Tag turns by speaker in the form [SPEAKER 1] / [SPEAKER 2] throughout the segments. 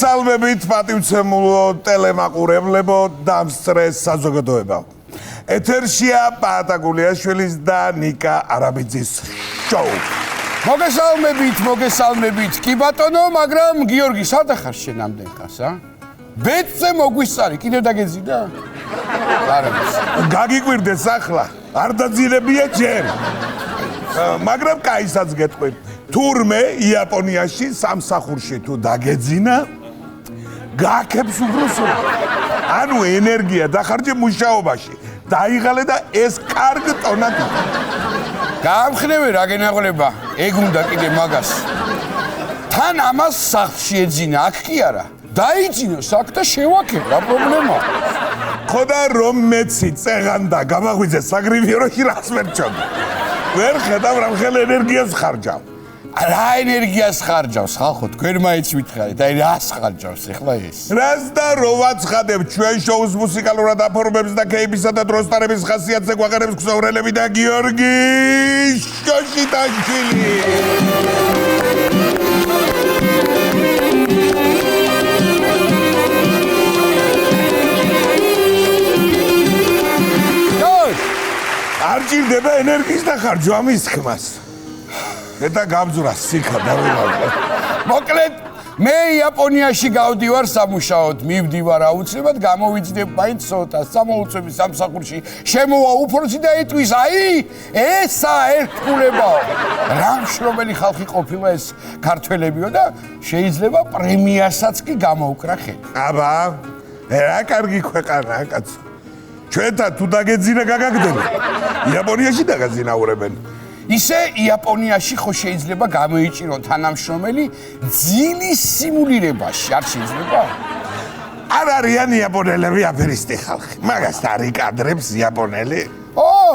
[SPEAKER 1] მოგესალმებით პატივცემულო ტელემაყურებლებო და მსწრეს საზოგადოებო. ეთერშია პაატა გულიაშვილის და ნიკა არაბიძის შოუ.
[SPEAKER 2] მოგესალმებით, კი ბატონო, მაგრამ გიორგი, სადა ხარ შენ ამდენ ხას, ა? ბედზე მოგვისწარი, კიდევ დაგეძინა? არამის.
[SPEAKER 1] გაგიკვირდეს ახლა, არ დაძინებია ჯერ. მაგრამ კაისაც გეტყვით. თურმე იაპონიაში სამსახურში თუ დაგეძინა, გააკებს უბრალოდ. ანუ ენერგია დახარჯე მუშაობაში. დაიღალე და ეს კარგ ტონად.
[SPEAKER 2] გაამხნევე რა გენაღლება, ეგ უნდა კიდე მაგას. თან ამას სახლში ეძინა, აქ კი არა. დაიძინოს აქ და შევაქებ, რა პრობლემაა?
[SPEAKER 1] ხოდა რომ მეცი წეღანდა გამაღვიძე საგრივიეროში რას მერჩონდა. ვერ ხედავ რა მხელ ენერგიას ხარჯავ.
[SPEAKER 2] რა ენერგიას ხარჯავს ხალხო, თქვენ მაინც მითხარით, აი რას ხარჯავს ეხლა ეს?
[SPEAKER 1] რას და რო ვაცხადებ ჩვენ შოუს მუსიკალურად აფორმებს და კეიფისა და დროსტარების ხასიათზე გვაყენებს ქსოვრელები და გიორგი შოშიტაშვილი. არ ჭირდება ენერგიის დახარჯვა ამის თქმას. და გამძვრა სიქა დავიღალე.
[SPEAKER 2] მოკლედ, მე იაპონიაში გავდივარ სამუშაოდ, მივდივარ აუცილებლად, გამოვიძნებ მაინც ცოტა სამოუწვევის სამსახურში. შემოვა უფროსი და იტყვის, აი, ესა ერთგულებაო. რა მშრომელი ხალხი ყოფილა ეს ქართველებიო და შეიძლება პრემიასაც კი გამოვკრა ხელი.
[SPEAKER 1] აბა, რა კარგი ქვეყანაა კაცო. ჩვენთან თუ დაგეძინა გაგაგდება. იაპონიაში დაგაზინაურებენ.
[SPEAKER 2] ისე იაპონიაში ხო შეიძლება გამოიჭირო თანამშრომელი ძილის სიმულირებაში, არ შეიძლება?
[SPEAKER 1] არ არიან იაპონელები აფერისტი ხალხი. მაგას არიკადრებს იაპონელი.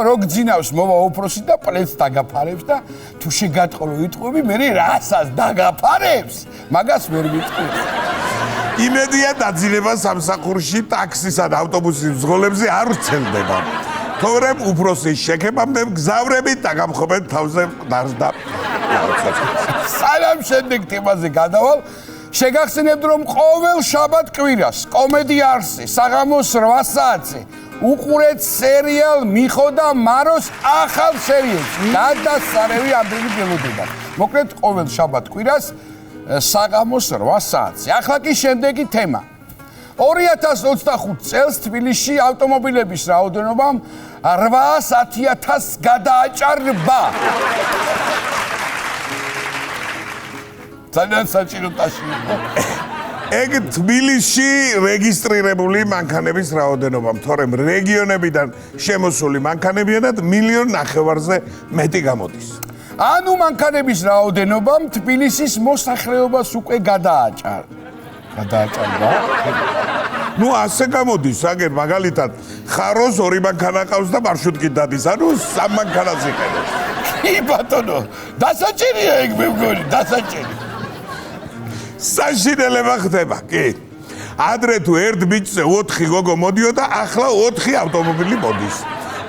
[SPEAKER 2] რო გძინავს მოვა უფროსი და პლენს დაგაფარებს და თუ შეგატყრო იტყვები, მე რასაც დაგაფარებს, მაგას ვერ ვიტყვი.
[SPEAKER 1] იმედია დაძინება სამსახურში ტაქსისა და ავტობუსის მძღოლებზე არ ვრცელდება. თორემ უფროსის შექებამდე გზავრებით დაგამხობენ თავზე მყდარს და
[SPEAKER 2] სანამ შემდეგ თემაზე გადავალ, შეგახსენებთ, რომ ყოველ შაბათ კვირას კომედი არსი საღამოს 8 საათზე უყურეთ სერიალ მიხო და მაროს ახალ სერიალს. გადასარევი ამდენი ველოდება. მოკლედ ყოველ შაბათ კვირას საღამოს 8 საათზე. ახლა კი შემდეგი თემა. 2025 წელს თბილისში ავტომობილების რაოდენობამ 810.000 გადააჭარბა. ძალიან საჭირო ტაში იყო.
[SPEAKER 1] ეგ თბილისში რეგისტრირებული მანქანების რაოდენობამ, თორემ რეგიონებიდან შემოსული მანქანებიანად 1,500,000-ზე მეტი გამოდის.
[SPEAKER 2] ანუ მანქანების რაოდენობამ თბილისის მოსახლეობას უკვე გადააჭარბა.
[SPEAKER 1] ნუ ასე გამოდის, აგერ მაგალითად ხაროს 2 მანქანა ყავს და მარშრუტკით დადის, ანუ 3 მანქანას იყენებს.
[SPEAKER 2] კი ბატონო, დასაჭერია ეგ მე მგონი, დასაჭერი.
[SPEAKER 1] საშინელება ხდება, კი. ადრე თუ ერთ ბიჭზე 4 გოგო მოდიოდა, ახლა 4 ავტომობილი მოდის.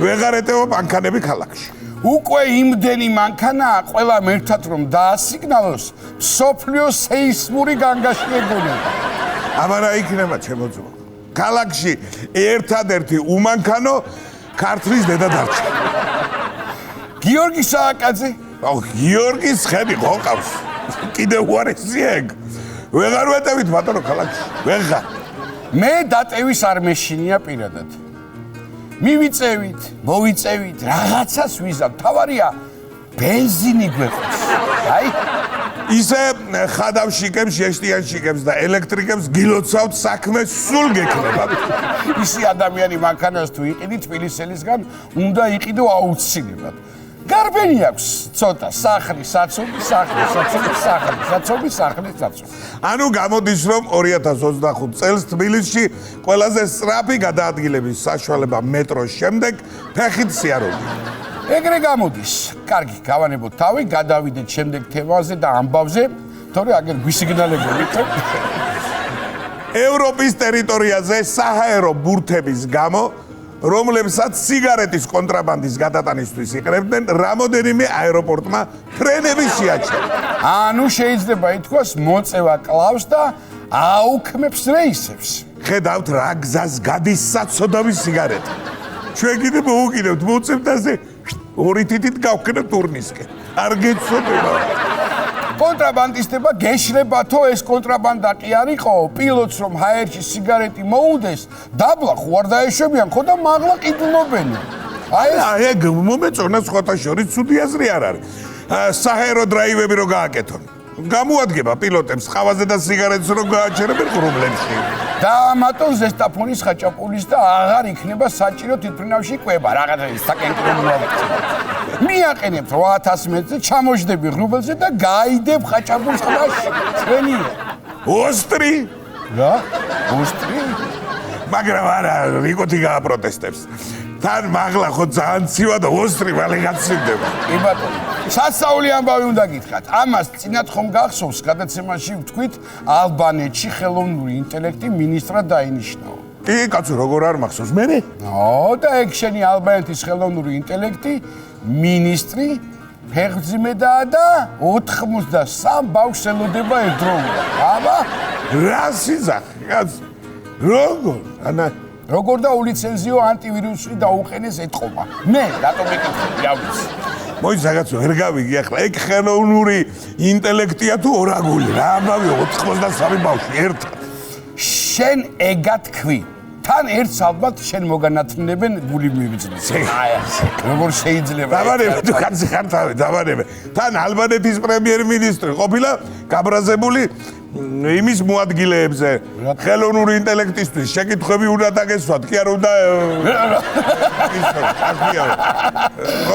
[SPEAKER 1] ვეღარ ეტევა მანქანები ქალაქში.
[SPEAKER 2] უკვე იმდენი მანქანაა ყველამ ერთად რომ დაასიგნალოს მსოფლიოს სეისმური განგაში ეგონება.
[SPEAKER 1] ამარა იქნება ჩემო ძმა. ქალაქში ერთადერთი უმანქანო ქართლის დედა დარჩა.
[SPEAKER 2] გიორგი სააკაძე?
[SPEAKER 1] გიორგის ხები ხო ყავს? კიდე უარესია ეგ. ვეღარ ვეტევით ბატონო ქალაქში. ვეღარ.
[SPEAKER 2] მე დატევის არ მეშინია პირადად. მივიწევით, მოვიწევით, რაღაცას ვიზავ. თავარია ბენზინი გვეყოს. აი,
[SPEAKER 1] ისე ხადავშიკებს, შეშტიანშიკებს და ელექტრიკებს გილოცავთ საქმე სულ გექნება.
[SPEAKER 2] ისი ადამიანი მანქანას თუ იყიდით თბილისელისგან, უნდა იყიდო აუცილებლად. გარბენი აქვს ცოტა სახლი, საცობი, სახლი, საცობი, სახლი, საცობი, სახლი, საცობი.
[SPEAKER 1] ანუ გამოდის რომ 2025 წელს თბილისში ყველაზე სწრაფი გადაადგილების საშუალება მეტროს შემდეგ ფეხით სიარული.
[SPEAKER 2] ეგრე გამოდის. კარგი, გავანებოთ თავი, გადავიდეთ შემდეგ თემაზე და ამბავზე, თორე აგერ გვისიგნალებებით.
[SPEAKER 1] ევროპის ტერიტორიაზე საჰაერო ბურთების გამო რომლებსაც სიგარეტის კონტრაბანდის გადატანისთვის იყრებდნენ, რამოდენიმე აეროპორტმა ფრენები შეაჩერა.
[SPEAKER 2] ანუ შეიძლება ითქვას, მოწევა კლავს და აუქმებს რეისებს.
[SPEAKER 1] ხედავთ რა გზას გადის საცოდავი სიგარეტა. ჩვენ კიდე მოვუკინებთ მოწევდაზე ორი თითით გავქნებ ტურნისკენ. არ გეცოდება.
[SPEAKER 2] კონტრაბანდისტება გეშრებათო ეს კონტრაბანდა კი არ იყო პილოტს რომ ჰაერში სიგარეტი მოუდეს დაბლა ხო არ დაეშვებიან ხო და მაღლა ყიდულობენ
[SPEAKER 1] აი ეგ მომეწონა სხვათა შორის ცუდი აზრი არ არის საჰაერო დრაივები რო გააკეთონ გამოადგება პილოტებს ხავაზე და სიგარეტს რო გააჩერებენ ღრუბლებში
[SPEAKER 2] და ამატონ ზესტაფონის ხაჭაპურის და აღარ იქნება საჭირო თვითმფრინავში კვება რაღაცა საკენკრომლო მიაყენებთ 8000 მეტრზე ჩამოждები ღრუბელზე და გაიდებ ხაჭაპურის ყბაში ჩვენია
[SPEAKER 1] ოსტრი
[SPEAKER 2] რა ოსტრი
[SPEAKER 1] მაგრამ არა რიკოთი გააპროტესტებს თან მაღლა ხო ძალიან ცივა და ოსტრი მალე გაცივდება
[SPEAKER 2] კი ბატონო სასწაული ამბავი უნდა გითხრათ ამას წინათ ხომ გახსოვს გადაცემაში ვთქვით ალბანეთში ხელოვნური ინტელექტი მინისტრად დაინიშნაო
[SPEAKER 1] კი კაცო როგორ არ მახსოვს მე
[SPEAKER 2] და ეგ შენი ალბანეთის ხელოვნური ინტელექტი მინისტრი ფეხმძიმედაა და 83 ბავშვს ელოდება ერთდროულად აბა
[SPEAKER 1] რა სიზახი კაც როგორ ანა
[SPEAKER 2] როგორ და ულიცენზიო ანტივირუსი დაუყენეს ეთყობა მე რატომ ეკითხები ავიც
[SPEAKER 1] მოიცაგაცო ვერ გავიგი ახლა ეგ ხელოვნური ინტელექტია თუ ორაგული რა ამავე 83 ბავშვი ერთად
[SPEAKER 2] შენ ეგად თქვი თან ერთს ალბათ შენ მოგანათმნებენ გული მივიძნეს აი ასე როგორ შეიძლება
[SPEAKER 1] დავარებე თუ კაცი ხარ თავი დავარებე თან ალბანეთის პრემიერ-მინისტრი ყოფილა გაბრაზებული იმის მოადგილეებზე ხელოვნური ინტელექტისთვის შეკითხვები უნდა დაგესვათ კი არ უნდა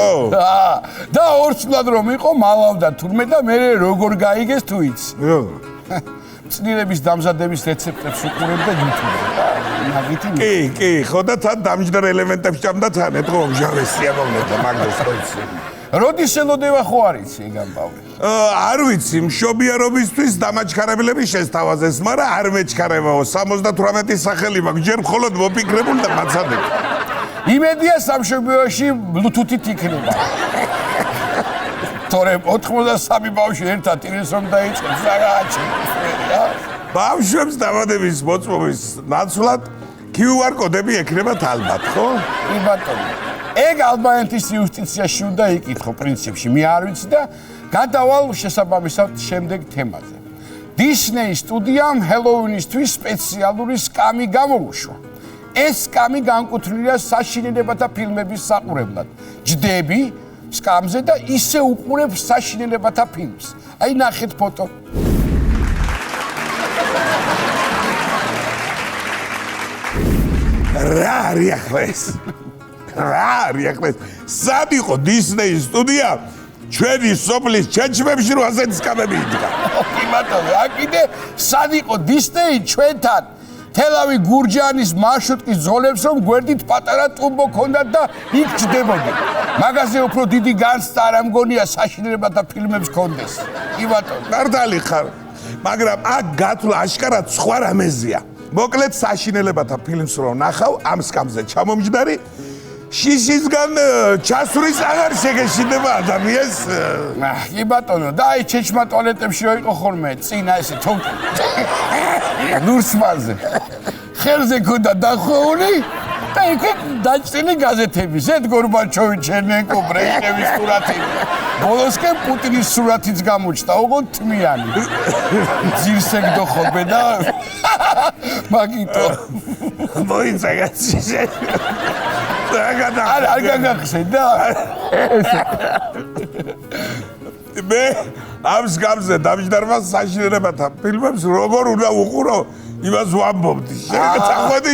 [SPEAKER 1] ო
[SPEAKER 2] და ორსულად რომ იყო მალავდა თურმე და მე როგორ გაიგეს თუ იცი
[SPEAKER 1] როგორ
[SPEAKER 2] წნილების დამზადების რეცეპტებს უყურებ და YouTube-ზე
[SPEAKER 1] კი ხო და თან დამჯდარ ელემენტებს ჭამდა თან ეთქო მჟავესია მომნედა მაგდას ხოიცი
[SPEAKER 2] როდის ელოდება ხო არ იცი ეგ ამბავი
[SPEAKER 1] არ ვიცი მშობიარობისთვის დამაჩქარებლები შესთავაზეს მაგრამ არ მეჩქარებაო 78 სახელი მაქვს ჯერ მხოლოდ მოფიქრებული და მაცადები
[SPEAKER 2] იმედია სამშობიაროში ბლუთუთით იქნება თორემ 83 ბავშვი ერთად ის რომ დაიწყებს რაღაცა
[SPEAKER 1] ბავშვებს დამატების მოწმობის ნაცვლად QR კოდები ექნებათ ალბათ ხო?
[SPEAKER 2] კი ბატონო ეგ ალბანეთის იუსტიციაში უნდა იკითხო პრინციპში მე არ ვიცი და გადავალ შესაბამისად შემდეგ თემაზე დისნეი სტუდიამ ჰელოუინისთვის სპეციალური სკამი გამოუშვა ეს სკამი განკუთვნილია საშინელებათა ფილმების საყურებლად ჯდები სკამზე და ისე უყურებს საშინელებათა ფილმს აი ნახეთ ფოტო
[SPEAKER 1] რა არის ახლა ეს? რა არის ახლა ეს? სად იყო დისნეის სტუდია ჩვენი სოფლის ჩეჩმებში რო ასეთი სკამები იდგა?
[SPEAKER 2] კი ბატონო, აკიდე სად იყო დისნეი ჩვენთან? თელავი გურჯაანის მარშრუტკის ზოლებს რომ გვერდით პატარა ტუმბო ქონდათ და იქ ჯდებოდი. მაგაზე უფრო დიდი განცდა არ ამგონია საშინელებათა ფილმებს ქონდეს. კი ბატონო,
[SPEAKER 1] მართალი ხარ, მაგრამ აქ გათვლა აშკარად სხვა რამეზეა. მოკლედ საშინელებათა ფილმს რო ნახავ ამ სკამზე ჩამომჯდარი შიშისგან ჩასვრის აღარ შეგეშინდება ადამიანს.
[SPEAKER 2] კი ბატონო, და აი ჩეჩმა ტუალეტებში რო იყო ხოლმე წინა ესე თოქი. ნურსმაზე. ხელზე ქონდა დახვეული და იქ დაჭრილი გაზეთები. ზედ გორბაჩოვი, ჩერნენკო, ბრეჟნევის სურათი. ბოლოსკენ პუტინის სურათიც გამოჩნდა, ოღონდ თმიანი. ძირსეგ დოხობე და მაგიტო.
[SPEAKER 1] მოიცაგაცი.
[SPEAKER 2] არ გაგახსენდა?
[SPEAKER 1] მე ამ სკამზე დამჯდარმა საშინელებათა ფილმებს როგორ უნდა უყურო იმას ვამბობდი. შეგეცახვედი.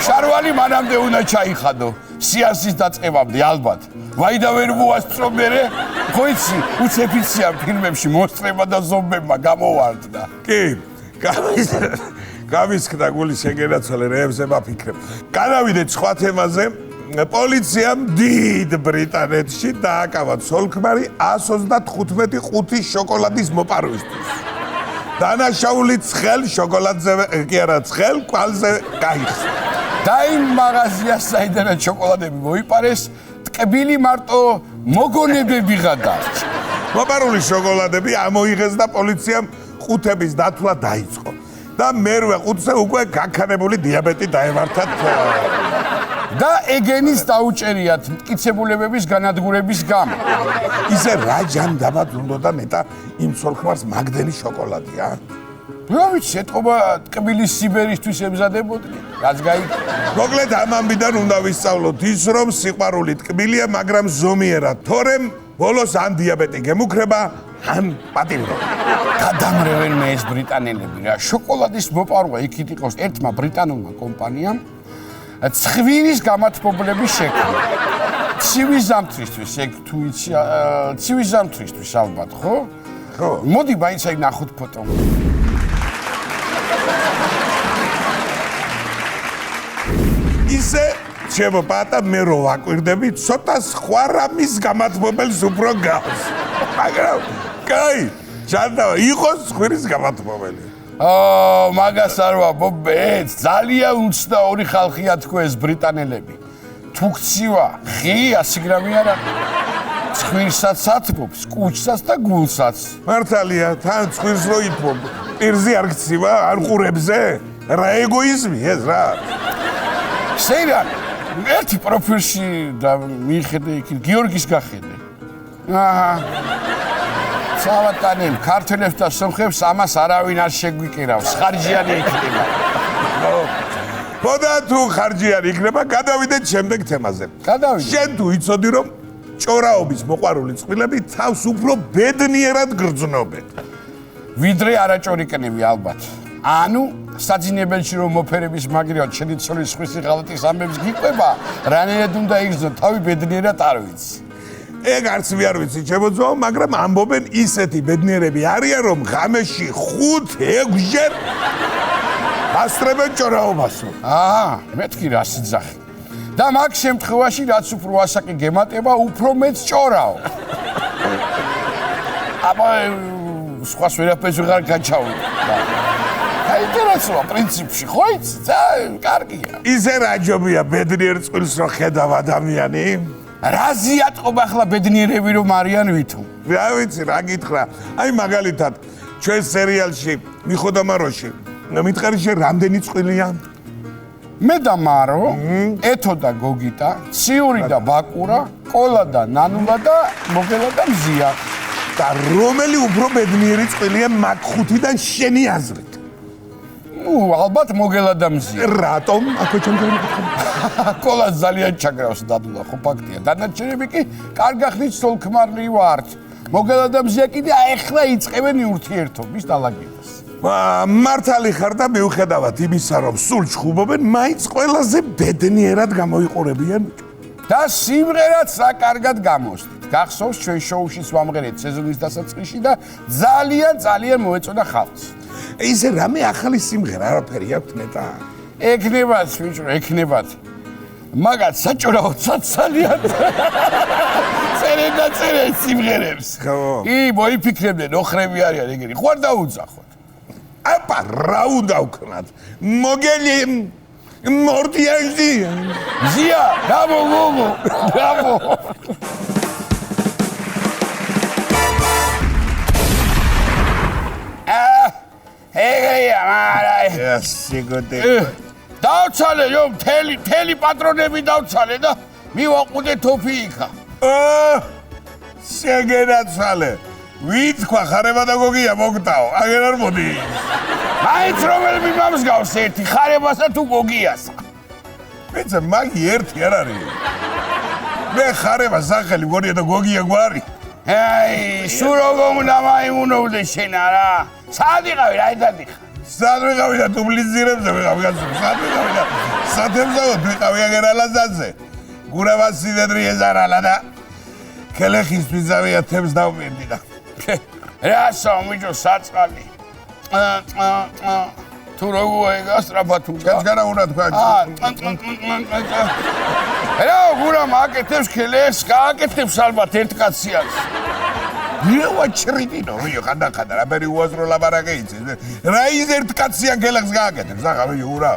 [SPEAKER 2] შარვალი მანამდე უნდა ჩაიხადო. სიასის დაწყებამდე ალბათ. ვაი და ვერ მოასწრო მერე. ხო იცი, უცეფიცია ფილმებში მოსწრება და ზომბებმა გამოვარდნა.
[SPEAKER 1] კი, გამისხდა გული შეგენაცვალე რეებზე მაფიქრებ. განავიდეთ სხვა თემაზე. პოლიციამ დიდ ბრიტანეთში დააკავა ცოლქმარი 135 ყუთი შოკოლადის მოპარვისთვის. დანაშაული ცხელ შოკოლადზე კი არა ცხელ კვალზე გაიხსნა.
[SPEAKER 2] და იმ მაღაზიას საიდანაც შოკოლადები მოიპარეს, ტკბილი მარტო მოგონებები გადარჩა.
[SPEAKER 1] მოპარული შოკოლადები ამოიღეს და პოლიციამ ყუთების დათვლა დაიწყო და მერვე ყუთზე უკვე გაქანებული დიაბეტი დაემართათ
[SPEAKER 2] და ეგენის დაუჭერიათ მტკიცებულებების განადგურების გამო.
[SPEAKER 1] ისე რა ჯანდაბად უნდა მეტა იმ სოლხმარს მაგდენი შოკოლადია?
[SPEAKER 2] რა ვიცი, ეთყობა ტკბილის სიბერისთვის ემზადებოდნენ, რაც გაიგე.
[SPEAKER 1] მოკლედ ამ ამბიდან უნდა ვისწავლოთ ის, რომ სიყვარული ტკბილია, მაგრამ ზომიერად, თორემ ბოლოს ან დიაბეტი გემუქრება, ან პატიმრობა.
[SPEAKER 2] გადამრევენ მე ეს ბრიტანელები რა. შოკოლადის მოპარვა იქით იყოს ერთმა ბრიტანულმა კომპანიამ ცხვირის გამათბობლების შექმნა. ცივი ზამთრისთვის, ეგ თუ იცი, ცივი ზამთრისთვის ალბათ, ხო?
[SPEAKER 1] ხო.
[SPEAKER 2] მოდი მაინც აი ნახოთ ფოტო.
[SPEAKER 1] ისე ჩემო პატა მე რო ვაკვირდები, ცოტა სხვა რამის გამათბობელს უფრო გავს. მაგრამ კაი, ჯანდავა, იყოს ცხვირის გამათბობელი.
[SPEAKER 2] მაგას არ ვაბობეთ, ძალიან უცნაური ხალხია თქო ეს ბრიტანელები. თუ გცივა, ხი 100 გრამი არ არის. ცხვირსაც ათბობს, კუჭსაც და გულსაც.
[SPEAKER 1] მართალია, თან ცხვირს რო ითბობ, პირზე არ გცივა, არ ყურებზე? რა ეგოიზმი ეს რა?
[SPEAKER 2] შეიძლება ერთი პროფილში და მიხედე იქ გიორგის გახედე. სავატანემ ქართველებს და სომხებს ამას არავინ არ შეგვიკირავს. ხარჯიანი იქნება.
[SPEAKER 1] ხოდა თუ ხარჯიანი იქნება, გადავიდეთ შემდეგ თემაზე.
[SPEAKER 2] გადავიდეთ.
[SPEAKER 1] შენ თუ იცოდი რომ ჭორაობის მოყვარული წყვილები თავს უფრო ბედნიერად გრძნობენ.
[SPEAKER 2] ვიდრე არაჭორიკნები ალბათ. ანუ საძინებელში რომ მოფერების მაგრიოთ შედიცოლის სხვისი ღალატის ამბებს გიყვება, რანაირად უნდა იგრძნო თავი ბედნიერად არ ვიცი.
[SPEAKER 1] ეგ არც მე არ ვიცი, ჩემოძო, მაგრამ ამბობენ ისეთი ბედნიერები არიან, რომ ღამეში 5-6 ჯერ ასწრებენ ჭორაობასო.
[SPEAKER 2] მეთქი რა სიძახი. და მაგ შემთხვევაში რაც უფრო ასაკი გემატება, უფრო მეც ჭორაო. აბა სხვას ვერაფერს ვეღარ გაჩავდი. აინტერესოა პრინციპში, ხო იცი? კარგია.
[SPEAKER 1] ისე რა ჯობია ბედნიერ წყვილს რო ხედავ ადამიანი?
[SPEAKER 2] რაზი ატყობა ახლა ბედნიერები რომ არიან ვითომ?
[SPEAKER 1] რა ვიცი, რა გითხრა. აი მაგალითად, ჩვენ სერიალში მიხოდა მაროში, მითხარი შენ რამდენი წყვილია?
[SPEAKER 2] მე და მარო, ეთო და გოგიტა, ციური და ბაკურა, კოლა და ნანულა და მოგელა და მზია.
[SPEAKER 1] და რომელი უფრო ბედნიერი წყვილია მაგ ხუთიდან შენი აზრით?
[SPEAKER 2] ალბათ მოგელა და მზია.
[SPEAKER 1] რატომ? აქვე ჩემთან მიკითხები.
[SPEAKER 2] კოლა ძალიან ჩაგრავს დადულა, ხო ფაქტია. დანარჩენები კი კარგახნით სოლქმარლი ვართ. მოგელა და მზია კიდე ახლა იწყებენ ურთიერთობის დალაგებას.
[SPEAKER 1] მართალი ხარ და მიუხედავად იმისა, რომ სულ ჩხუბობენ, მაინც ყველაზე ბედნიერად გამოიყურებიან.
[SPEAKER 2] და სიმღერაც რა კარგად გამოსდით. გახსოვს ჩვენ შოუშიც ვამღერეთ სეზონის დასაწყისში და ძალიან მოეწონა ხალხს.
[SPEAKER 1] ისე რამე ახალი სიმღერა არაფერი აქვს ნეტა.
[SPEAKER 2] ექნებათ, ბიჭო, ექნებათ. მაგათ საჭორაოცად ძალიან. წერე სიმღერებს.
[SPEAKER 1] ხო.
[SPEAKER 2] მოიფიქრებდნენ, ოხრები არიან ეგენი. ხო არ დაუძახოთ.
[SPEAKER 1] აპა, რა უნდა ვქნათ? მოგელი მორდიაჟი.
[SPEAKER 2] ზია, გამო გოგო, გამო. ეგრეა, მარაი.
[SPEAKER 1] სიგოდი.
[SPEAKER 2] დავცალე, რომ მთელი პატრონები დავცალე და მივაყუდე თოფი იქა.
[SPEAKER 1] შეგენაცვალე. ვითქვა ხარება და გოგია მოგტაო, აგერ არ მოდი.
[SPEAKER 2] მაინც რომელები მომსგავს ერთი ხარებასა თუ გოგიასა.
[SPEAKER 1] მეცა მაგი ერთი არ არის. მე ხარება სახელი გონია და გოგია გვარი.
[SPEAKER 2] აი, სულ როგორ უნდა მაიმუნოვდე შენ არა? სად იყავი, რა დადიხარ?
[SPEAKER 1] სად ვიყავი და დუბლიცირებზე ვიყავი, სად ვიყავი და სათემზავოდ ვიყავი აგერ ალაზანზე. გურავას სიდედრი ეზარალა და ქელეხისთვის ზავია თემს დავმირდი და
[SPEAKER 2] რასო მიჯო საწყალი. თუ როგორ გასტრაფა თუ
[SPEAKER 1] გაჭარა უნდა თქვა.
[SPEAKER 2] რა გურა მაკეთებს ქელეს, გააკეთებს ალბათ ერთ კაციანს.
[SPEAKER 1] ნევა ჩრიტინო, ვიო ხანდახანდა რა ბერი უაზრო ლაბარაკე იცის. რა ის ერთ კაციან ქელეხს გააკეთებს, ახლა ვიო ურა.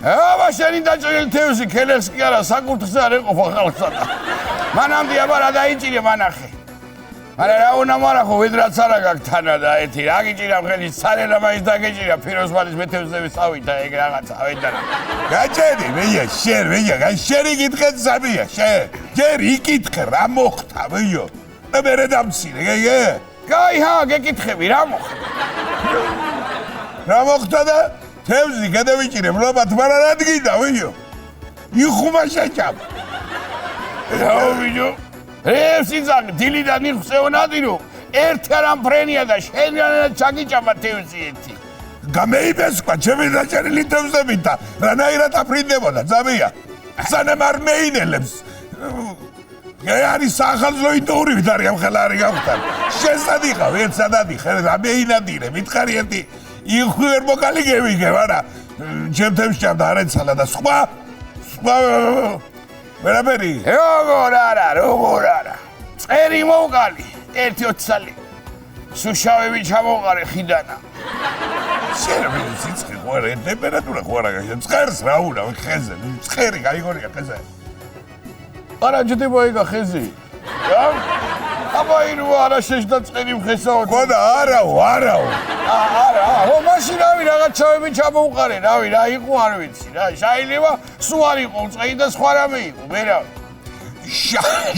[SPEAKER 2] აბა შენი დაჭრილი თევზი ქელეს კი არა საკურთხზე არ ეყოფა ხალხსა. მანამდე აბა რა დაიჭირე მანახე. არა რა უნდა მარახო ვედრაც არა გაქვს თანა და ერთი რა გიჭირა ხელის ცარერა მაინც დაგეჭირა ფიროსმანის მეთევზები წავიდა ეგ რაღაცა ვედარა
[SPEAKER 1] გაჭედი მეია შენ მეია შენი გითხეთ სამია შენ ჯერ იკითხე რა მოხდა მეიო და მერე დამცინე გეგე
[SPEAKER 2] კაი ჰა გეკითხები რა მოხდა
[SPEAKER 1] რა მოხდა და თევზი გადავიჭირე მლობად მაგრამ რა დგინდა მეიო იხუმა შეჭამ
[SPEAKER 2] რა ვიჯო რევსიცაკ დილიდან იხსეონადირო ერთი არ ამფრენია და შენიანად ჩაგიჭამა თევზი ერთი
[SPEAKER 1] გამეიბესკვა ჩემი დაჭერილი თევზები და რანაირად აფრინდებოდა ძამია სანამ არ მეინელებს არის სახალხო ინტურივით არის ამ ხელარი გავხთან შესად იყავ ერთსად ადიხე რა მეინადირე მითხარი ერთი იხვერ მოკალი გევიგე არა ჩემ თევზჭამ და არეცალა და სხვა ვერაფერი
[SPEAKER 2] როგორ არა წერი მოვყალი 1-20 წელი სუშავები ჩამოვყარე ხიდანა
[SPEAKER 1] შენ სიცხე ხო არა ტემპერატურა ხო არა ცხერს რა უნდა ხეზე ცხერი გაიგორია ხეზე
[SPEAKER 2] არა ჯდებოიგა ხეზი რა აბა ირუ არა შეშდა წერი ხესაო
[SPEAKER 1] ხო და არაო
[SPEAKER 2] არა ო მაშინ რავი რაღაცაები ჩამოვყარე რავი რა იყო არ ვიცი რა შეიძლება სულ არ იყო წელი და სხვა რამე იყო ვერავი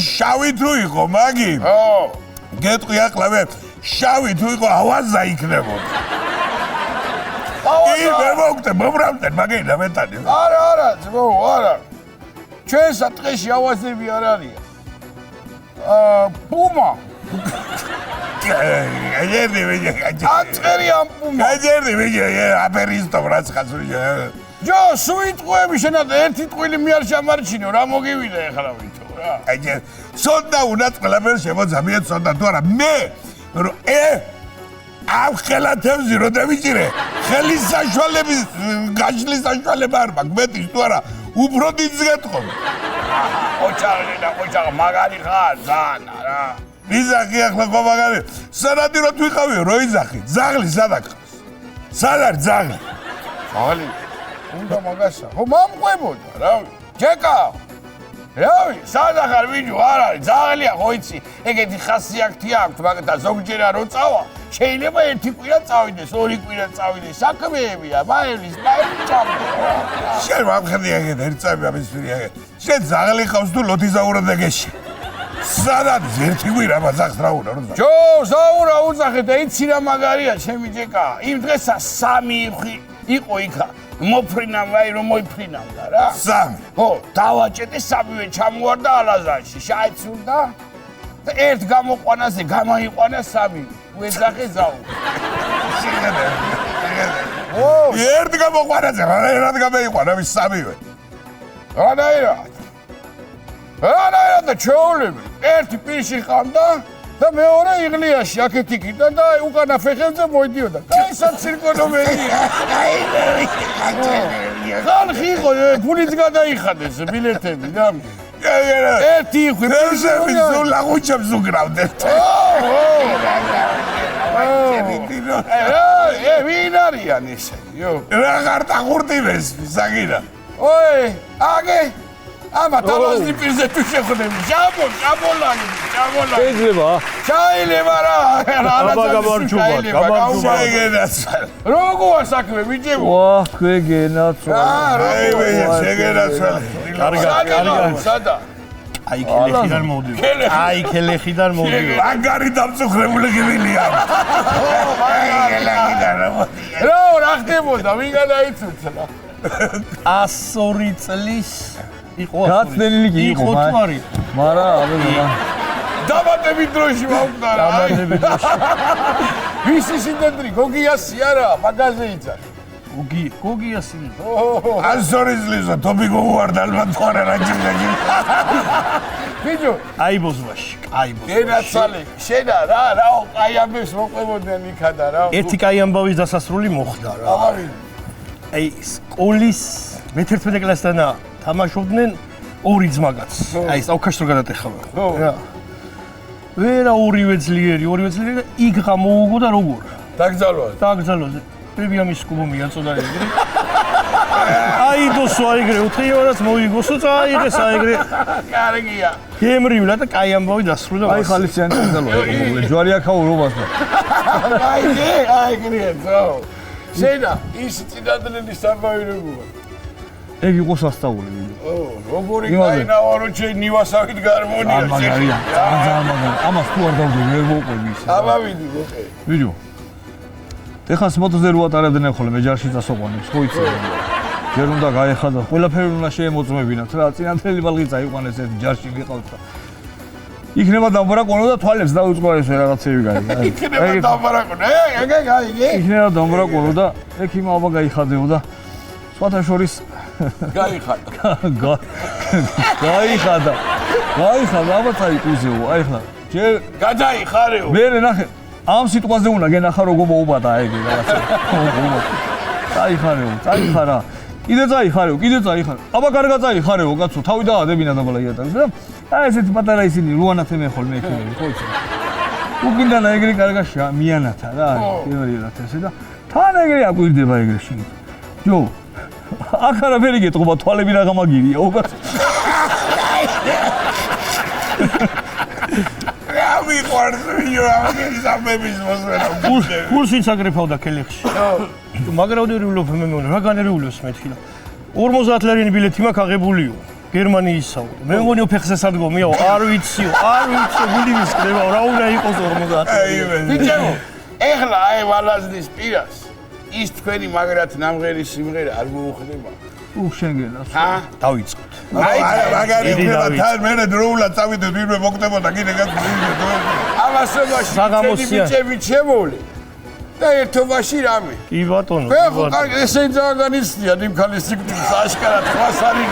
[SPEAKER 1] შავი თუ იყო მაგი
[SPEAKER 2] ო
[SPEAKER 1] გეტყვი ახლა მე შავი თუ იყო ავაზა იქნებოდა კი მე მოგდე მომრამდენ მაგენა მეტანი
[SPEAKER 2] არა ძმო არა ჩვენსა ტყეში ავაზები არ არის პუმა
[SPEAKER 1] გაჯერდი ვიჯე
[SPEAKER 2] აწერი ამ პუმა
[SPEAKER 1] გაჯერდი ვიჯე აპერისტო რაც ხაცური
[SPEAKER 2] ჯო სუიტყვები შენა ერთი ტყვილი მე არ შემარჩინო რა მოგივიდა ეხლა ვითო რა
[SPEAKER 1] აჯერ სონდა უნდათ ყველაფერს შემოძამია სონდა თუ არა მე ამ ხელათევზი რო დავიჭირე ხელის საშუალების გაშლის საშუალება არ მაქვს მეტის თუ არა უფრო დიდს გეტყობ
[SPEAKER 2] ოჩაღ მაგარი ხარ ზანა რა
[SPEAKER 1] ვიზახი ახლა ხო მაგარი სანადი რო თვიყავიო რო იზახი ძაღლი სადაკავს სადარ ძაღლი
[SPEAKER 2] ძაღლი უნდა მაგასა ხო მომყვებოდა რავი ჯეკა რავი სადახარ ვიჯო არ არის ძაღლია ხო იცი ეგეთი ხასიათი აქვს მაგრამ და ზოგჯერა რო წავა შეიძლება ერთი კვირა წავიდეს ორი კვირა წავიდეს საქმეებია მაელის ჩამო
[SPEAKER 1] შენ მომხედი ეგეთ ერწები ამის პირი ეგეთ შენ ძაღლი ხავს თუ ლოთიზაურა დეგეში სადაც ერთი კვირა ბაზახს რა უნდა რომ
[SPEAKER 2] ჯო ზაურა უძახე და იცი რა მაგარია ჩემი ჯეკა იმ დღესა 3 იყო იქა მოფრინამ ვაი რომ მოიფრინავდა რა
[SPEAKER 1] 3
[SPEAKER 2] ხო დავაჭეტე 3-ვე ჩამოვარდა ალაზანში შეაიცურდა და ერთ გამოყვანაზე გამოიყვანა 3 ვეძახე ზაუ
[SPEAKER 1] ერთ გამოყვანაზე რად გამოიყვანა მის 3-ვე
[SPEAKER 2] რანაირად და ჩეულები ერთი პირში ხამდა და მეორე იღლიაში აქეთ იქიდან და უკანა ფეხებზე მოიდიოდა კაი საცირკონომერია ხალხი იყო ფულიც გადაიხადეს ბილეთები და ერთი იხვი
[SPEAKER 1] ფეხები სულ აღუჩებს უკრავდნენ
[SPEAKER 2] ვინ არიან ესე
[SPEAKER 1] რა ხარტა ხურტივეს საგინა
[SPEAKER 2] ოი აგე ამა თავაზი პირზე თუ შეხვდები ჟაბოლანი შეიძლება რა
[SPEAKER 3] გამარჯობა
[SPEAKER 2] როგორ საქმე ვიჯებო
[SPEAKER 3] ვა გვეგენაცვალე
[SPEAKER 1] შეგენაცვალე
[SPEAKER 2] სადა
[SPEAKER 3] აი ქელეხიდან მოვდივარ
[SPEAKER 1] მაგარი დამწუხრებული გივილია
[SPEAKER 2] რა ხდებოდა ვინ გადაიცუცლა
[SPEAKER 3] 102 წლის იყო
[SPEAKER 4] გაცდენილი კი იყო მაგრამ
[SPEAKER 2] დაბადების დროში მოვკვდა რა ვისი სინდედრი გოგიასი არა მაგაზე იცარ
[SPEAKER 3] გოგიასი
[SPEAKER 1] ასორი ზლიზო თობი გუვარდა ალბათ ხარ რა ჯიჯი
[SPEAKER 2] ვიჯო
[SPEAKER 3] აიბოზვაში
[SPEAKER 2] გენაცვალე შენა რა აი ამბებს მოყვებოდნენ იქადა რა
[SPEAKER 3] ერთი კაი ამბავის დასასრული მოხდა რა
[SPEAKER 2] აღარი
[SPEAKER 3] აი სკოლის მე-11 კლასიდან თამაშობდნენ ორი ძმაგაც აი საუკაშრო გადატეხავენ რა ვერა ორივე ძლიერი და იქ გამოუგო და როგორ
[SPEAKER 2] დაგძალვა
[SPEAKER 3] დაგძალოზე ბებია მის კუბო მიაწოდა ეგრე აიდოსო აიგრე უთხიორაც მოიგოსო წაიღეს აიგრე
[SPEAKER 2] კარგია.
[SPEAKER 3] გემრივლა და კაი ამბავი დასრულდა.
[SPEAKER 4] აი ხალისიანი წელო იყო მოკლე ჯვარი აქაურობას და
[SPEAKER 2] აიგრე ძო. შენა ის წინადლების სამბავირებულა.
[SPEAKER 4] ეგ იყო სასწაული ვიდეო.
[SPEAKER 2] როგორი გაინაო რომ ჩვენ ნივასავით გარმონია
[SPEAKER 4] მაგარია. ძალიან მაგარი. ამას თუ არ დავდე ვერ მოყვები ისე.
[SPEAKER 2] ამავიდი მოყე.
[SPEAKER 4] ვიდეო. ეხლა მოტოზე რო ატარებდნენ ხოლმე მე ჯარში წასოყვანებს, ხო იცი? ჯერ უნდა გაეხადა, ყველაფერი უნდა შეემოწმებინათ რა, წინანდელი ბალღი წაიყვანეს ეს ჯარში მიყავთ და იქნება დამბრაკონო და თვალებს დაუწყო ეს რაღაცები გაიგე.
[SPEAKER 2] იქნება დამბრაკონო, გაიგე.
[SPEAKER 4] იქნება დამბრაკონო და ეგ იმაობა გაიხადეო და სხვათა შორის
[SPEAKER 2] გაიხადა.
[SPEAKER 4] გაიხადა. აბა წაიკუზეო, აი ხლა. ჯერ
[SPEAKER 2] გადაიხარეო.
[SPEAKER 4] მე ნახე ამ სიტყვაზე უნდა გენახა როგორ მოუბადა ეგ რაღაცა. წაიხარეო. კიდე წაიხარეო. აბა კარგად წაიხარეო, კაცო, თავი დაადებინა დაბალაიატაკს და აი ესეთი პატარა ისინი რუანათემე ხოლმე ექიმები, ხო იცი? უკინდანა ეგრე კარგაშია, მიანათა რა, პირველად ესე და თან ეგრე აკვირდება ეგრე შენ. ჯო. აქ არაფერი გეტყობა, თვალები რა გამაგირია, უკაც.
[SPEAKER 3] გულს აკრეფავდა კელეხში. მაგრამ დერულობ მე მგონი რა განერულოს მეთქი და 50 ლარიანი ბილეთი მაქვს აღებულიო გერმანიისაო. მე მგონი ფეხზე სადგომიაო, არ ვიციო, გული მისკრებაო, რა უნდა იყოს 50 ლარი.
[SPEAKER 2] ბიჭო, ეხლა აი ვალაზნის პირას ის თქვენი მაგრად ნამღერი სიმღერა არ მოუხდება.
[SPEAKER 4] შენგენას.
[SPEAKER 3] დავიწყოთ.
[SPEAKER 1] მაგარი იქნება თან მე დროულად წავიდე ვინმე მოგდებოდა კიდე გაგზავნე.
[SPEAKER 2] ამასობაში ბიჭები ჩემოლი. და ერთობაში რამე.
[SPEAKER 3] კი ბატონო.
[SPEAKER 2] ხო კარგი ესე ძალიან განიცდიან იმ ქალის სიკვდილს აშკარად ხვას არის.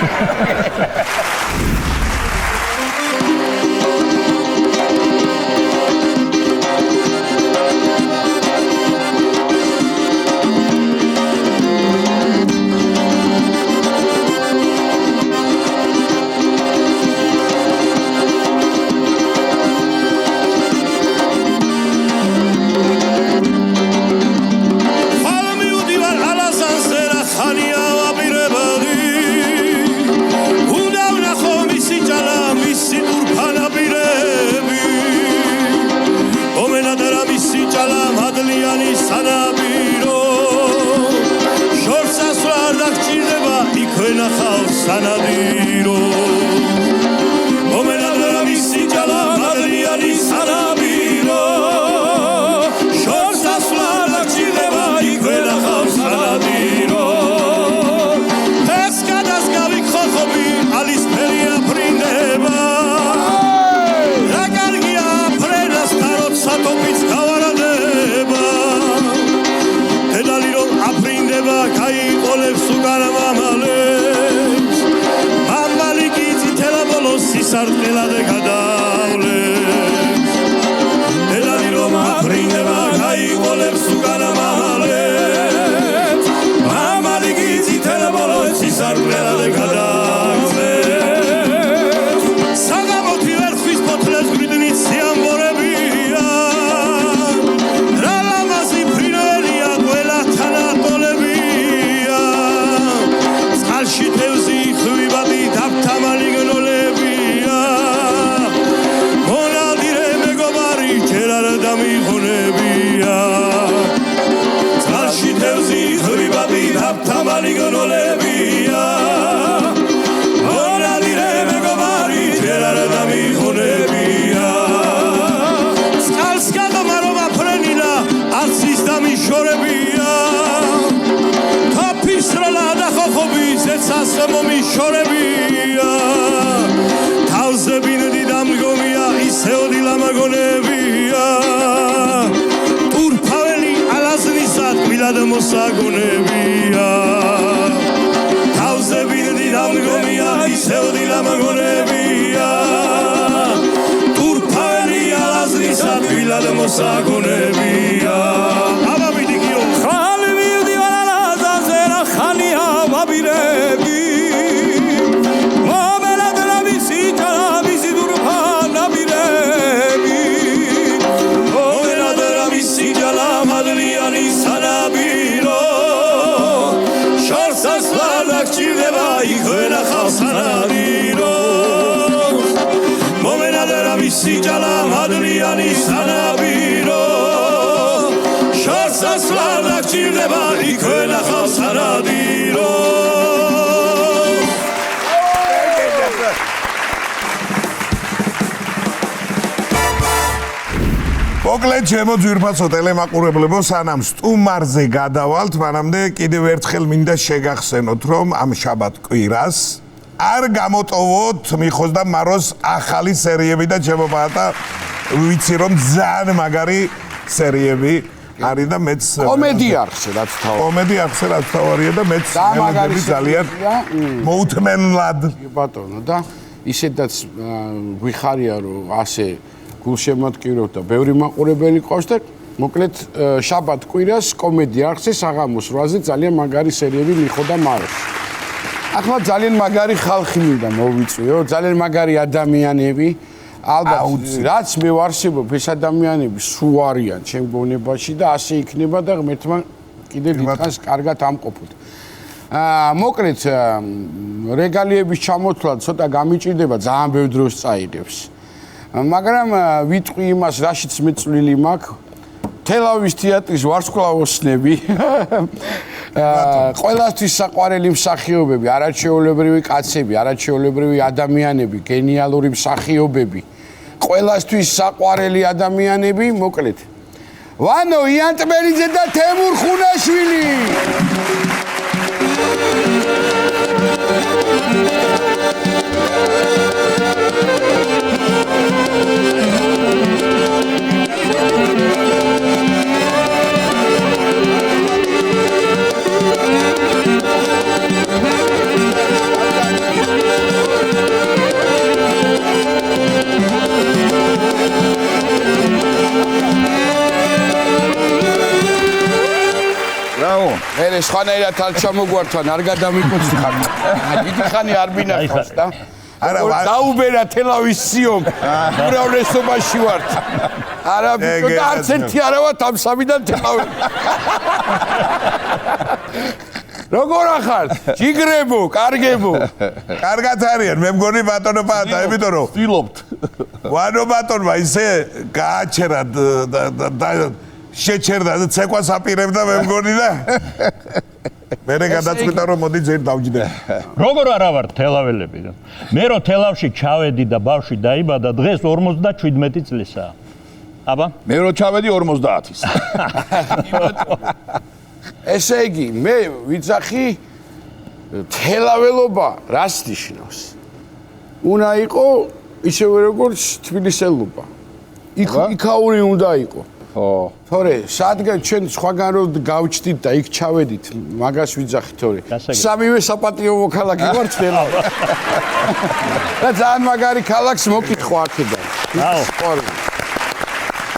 [SPEAKER 5] Sasla ჩივლება იქვენ ახალ სანადიროს მომენადარა მისი ჭალა მადლიანი სანაბირო შორსასვლა ჩივლება იქვენ ახალ სანადიროს
[SPEAKER 1] მოკლედ ჩემო ძვირფასო ტელემაყურებლებო სანამ სტუმარზე გადავალთ მანამდე კიდევ ერთხელ მინდა შეგახსენოთ რომ ამ შაბათ კვირას არ გამოტოვოთ მიხოს და მაროს ახალი სერიები და ჩემო პატა ვიცი რომ ძალიან მაგარი სერიები არის და მეც
[SPEAKER 2] კომედი არხზე რაც თავი
[SPEAKER 1] კომედი არხზე რაც თავარია და მეც მელოდები ძალიან მოუთმენლად
[SPEAKER 2] ბატონო და ისედაც გვიხარია რომ ასე გულშემატკივრობ და ბევრი მაყურებელი ყავს და მოკლედ შაბათ კვირას კომედი არხზე საღამოს 8-ზე ძალიან მაგარი სერიები მიხო და მაროს. ახლა ძალიან მაგარი ხალხი მინდა მოვიწვიო, ძალიან მაგარი ადამიანები. ალბათ რაც მე ვარსებობ ეს ადამიანები სულ არიან ჩემ გონებაში და ასე იქნება და ღმერთმა კიდევ დიდხანს კარგად ამყოფოთ. მოკლედ რეგალიების ჩამოთვლა ცოტა გამიჭირდება, ძალიან ბევრ დროს წაიღებს. მაგრამ ვიტყვი იმას, რაშიც მეწვლილი მაქვს. თელავის თეატრის ვარსკვლავოსნები. ყველასთვის საყვარელი მსახიობები, არაჩვეულებრივი კაცები, არაჩვეულებრივი ადამიანები, გენიალური მსახიობები. ყველასთვის საყვარელი ადამიანები, მოკლედ. ვანო იანტმერიძე და თემურ ხუნაშვილი. მე სხვანაირად არ ჩამოგვართან, არ გადამიკუცხარ. დიდი ხანი არ მინახავს და არა დაუბერა თელავის სიომ. უმრავლესობაში ვართ. არა ბიჭო და არც ერთი არა ვართ ამ სამიდან თელავი. როგორ ახართ? ჯიგრებო, კარგებო.
[SPEAKER 1] კარგად არიან, მე მგონი ბატონო პატა, იმიტომ რომ
[SPEAKER 4] ვცდილობთ.
[SPEAKER 1] ვანო ბატონმა ისე გააჩერა და შეჩერდა და ცეკვას აპირებდა მე მგონი და მერე გადაწყვიტა რომ მოდი ძერ დავჯდე.
[SPEAKER 6] როგორ არა ვარ თელაველები? მე რო თელავში ჩავედი და ბავშვი დაიბადა, დღეს 57 წლისაა. აბა?
[SPEAKER 4] მე რო ჩავედი 50-ის.
[SPEAKER 2] ესე იგი, მე ვიძახი თელაველობა რას ნიშნავს? უნდა იყოს ისევე როგორც თბილისელობა. იქაური უნდა იყოს. ხო. თორე, სადგან ჩვენ სხვაგან რო გავჩდით და იქ ჩავედით, მაგას ვიძახით თორე. სამივე საპატიო მოქალაქე ვარ თელავ. და ძალიან მაგარი ქალაქს მოკითხო აქედან. აუ.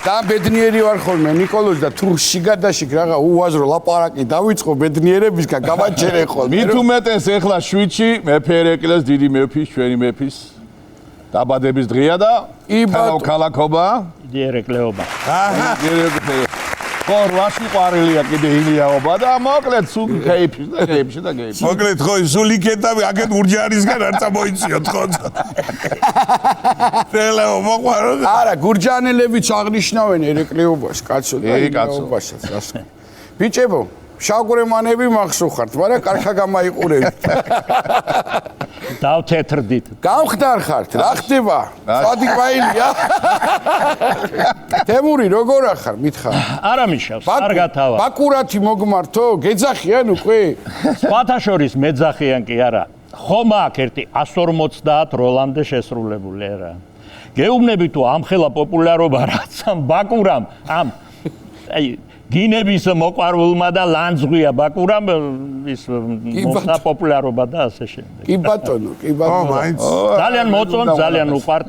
[SPEAKER 2] და ბედნიერი ვარ ხოლმე ნიკოლოზ და თუ შიგადაშიგ რაღა უაზრო ლაპარაკი დავიწყო ბედნიერებისგან გამაჩერე ხოლმე.
[SPEAKER 4] მით უმეტეს ეხლა შვიდში მეფე ერეკლეს დიდი მეფის, ჩვენი მეფის დაბადების დღეა და ქალაქობა
[SPEAKER 6] დიდი ერეკლეობა.
[SPEAKER 1] აჰა.
[SPEAKER 4] ხო, რაში ყვარელია კიდე ილიაობა და მოკლედ სულ გეიფში და გეიფში და გეიფში.
[SPEAKER 1] მოკლედ ხო სულ იქეთა აქეთ ურჯაანისგან არ წამოიციოთ ხო. თელაო მოყვარო.
[SPEAKER 2] არა, გურჯაანელებიც აღნიშნავენ ერეკლეობას, კაცო და ილიაობასაც ასე. ბიჭებო, შავგრემანები მახსოვხართ, მაგრამ კარგა გამაიყურებით.
[SPEAKER 6] დავთეთრდით.
[SPEAKER 2] გამხდარხართ, რა ხდება? წადი ყაილია. თემური როგორ ახარ, მითხარ?
[SPEAKER 6] არა მიშავს, კარგად ავარ.
[SPEAKER 2] ბაკურათი მოგმართო, გეძახიან უკვე?
[SPEAKER 6] სხვათა შორის მეძახიან კი არა. ხომ აქ ერთი 150 როლამდე შესრულებული არა. გეუბნები თუ ამ ხელა პოპულარობა რაც ამ ბაკურამ, ამ აი გინების მოყვარულმა და ლანძღვია ბაკურამ ის მოსა პოპულარობა და ასე შემდეგ.
[SPEAKER 2] კი ბატონო, კი ბატონო.
[SPEAKER 6] ძალიან მოწონთ, ძალიან უყვართ.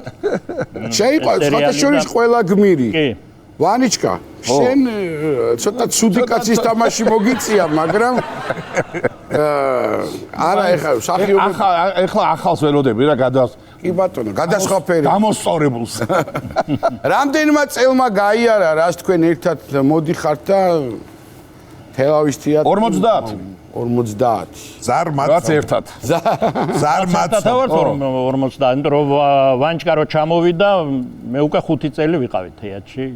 [SPEAKER 2] შეიძლება სხვათა შორის ყველა გმირი.
[SPEAKER 6] კი.
[SPEAKER 2] ვანიჩკა, შენ ცოტა ცუდი კაცის თამაში მოგიწია, მაგრამ არა ეხლა სახიობები
[SPEAKER 4] ეხლა ახალს ველოდები რა გადას
[SPEAKER 2] კი ბატონო, გადასხაფერი.
[SPEAKER 4] გამოსწორებულს.
[SPEAKER 2] რამდენმა წელმა გაიარა, რას თქვენ ერთად მოდიხართ და თელავის თეატრში
[SPEAKER 4] 50.
[SPEAKER 2] 50.
[SPEAKER 1] ზარმაც
[SPEAKER 2] რაც ერთად.
[SPEAKER 1] ზარმაც
[SPEAKER 6] თავად 50 რო ვანჭკა რო ჩამოვიდა მე უკვე 5 წელი ვიყავი თეატრში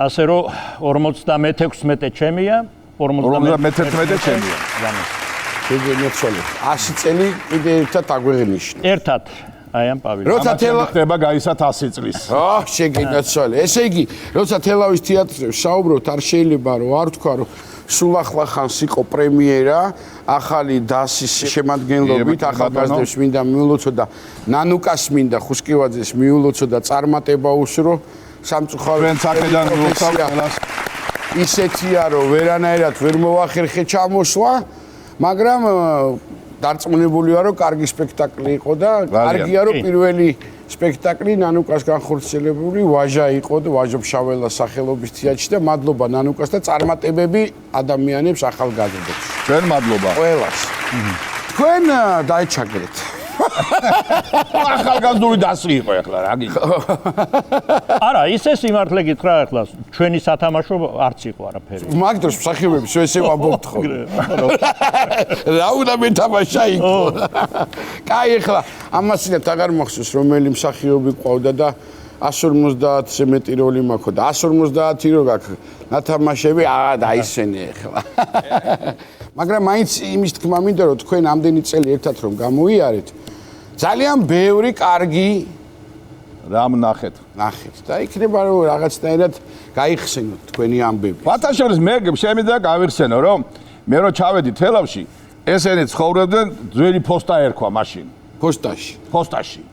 [SPEAKER 6] ასე რომ 56 ჩემია
[SPEAKER 2] 51 ჩემია. შეგეძლო 100 წელი კიდე ერთად აგვეღნიშნე.
[SPEAKER 6] ერთად აი ამ პავილიონში
[SPEAKER 2] როცა
[SPEAKER 7] ხდება გაისათ 100 წლის.
[SPEAKER 2] შეგინაცვალე. ესე იგი, როცა თელავის თეატრზე ვსაუბრობთ, არ შეიძლება რომ არ თქვა რომ სულ ახლახანს იყო პრემიერა, ახალი დასის შემადგენლობით, ახალგაზრდებს მინდა მიულოცო და ნანუკას მინდა ხუსკივაძეს მიულოცო და წარმატება უსრო სამწუხაროდ
[SPEAKER 7] ჩვენ საქმედან ულოცავ ყველას.
[SPEAKER 2] ისეთია რომ ვერანაირად ვერ მოახერხე ჩამოსვლა, მაგრამ დარწმუნებული ვარ რომ კარგი სპექტაკლი იყო და კარგია რომ პირველი სპექტაკლი ნანუკას განხორციელებული ვაჟა იყო და ვაჟობშაველას სახელობის თეატრში და მადლობა ნანუკას და წარმატებები ადამიანებს ახალგაზრდებს.
[SPEAKER 7] ჩვენ მადლობა.
[SPEAKER 2] ყველას. თქვენ დაეჩაგრეთ.
[SPEAKER 7] ახალგაზრდული დასი იყო ახლა რა გიქ.
[SPEAKER 6] არა ისე სიმართლე გითხრა ახლა ჩვენი სათამაშო არც იყო არაფერი
[SPEAKER 2] მაგ დროს მსახიობებს ესე ვამბობთ ხო? რა უნდა მეთამაშა იყო? კაი ახლა ამასინათ აღარ მახსოვს რომელი მსახიობი ყავდა და 150-ზე მეტი როლი მაქვს და 150 რო გაქვს ნათამაშები დაისვენე ახლა. მაგრამ მაინც იმის თქმა მინდა რომ თქვენ ამდენი წელი ერთად რომ გამოიარეთ ძალიან ბევრი კარგი
[SPEAKER 7] რამ ნახეთ.
[SPEAKER 2] ნახეთ და იქნება რომ რაღაცნაირად გაიხსენოთ თქვენი ამბები.
[SPEAKER 7] ფათაშორის მე შემიძლია გავიხსენო რომ მე რო ჩავედი თელავში ესენი ცხოვრობდნენ ძველი ფოსტა ერქვა მაშინ.
[SPEAKER 2] ფოსტაში.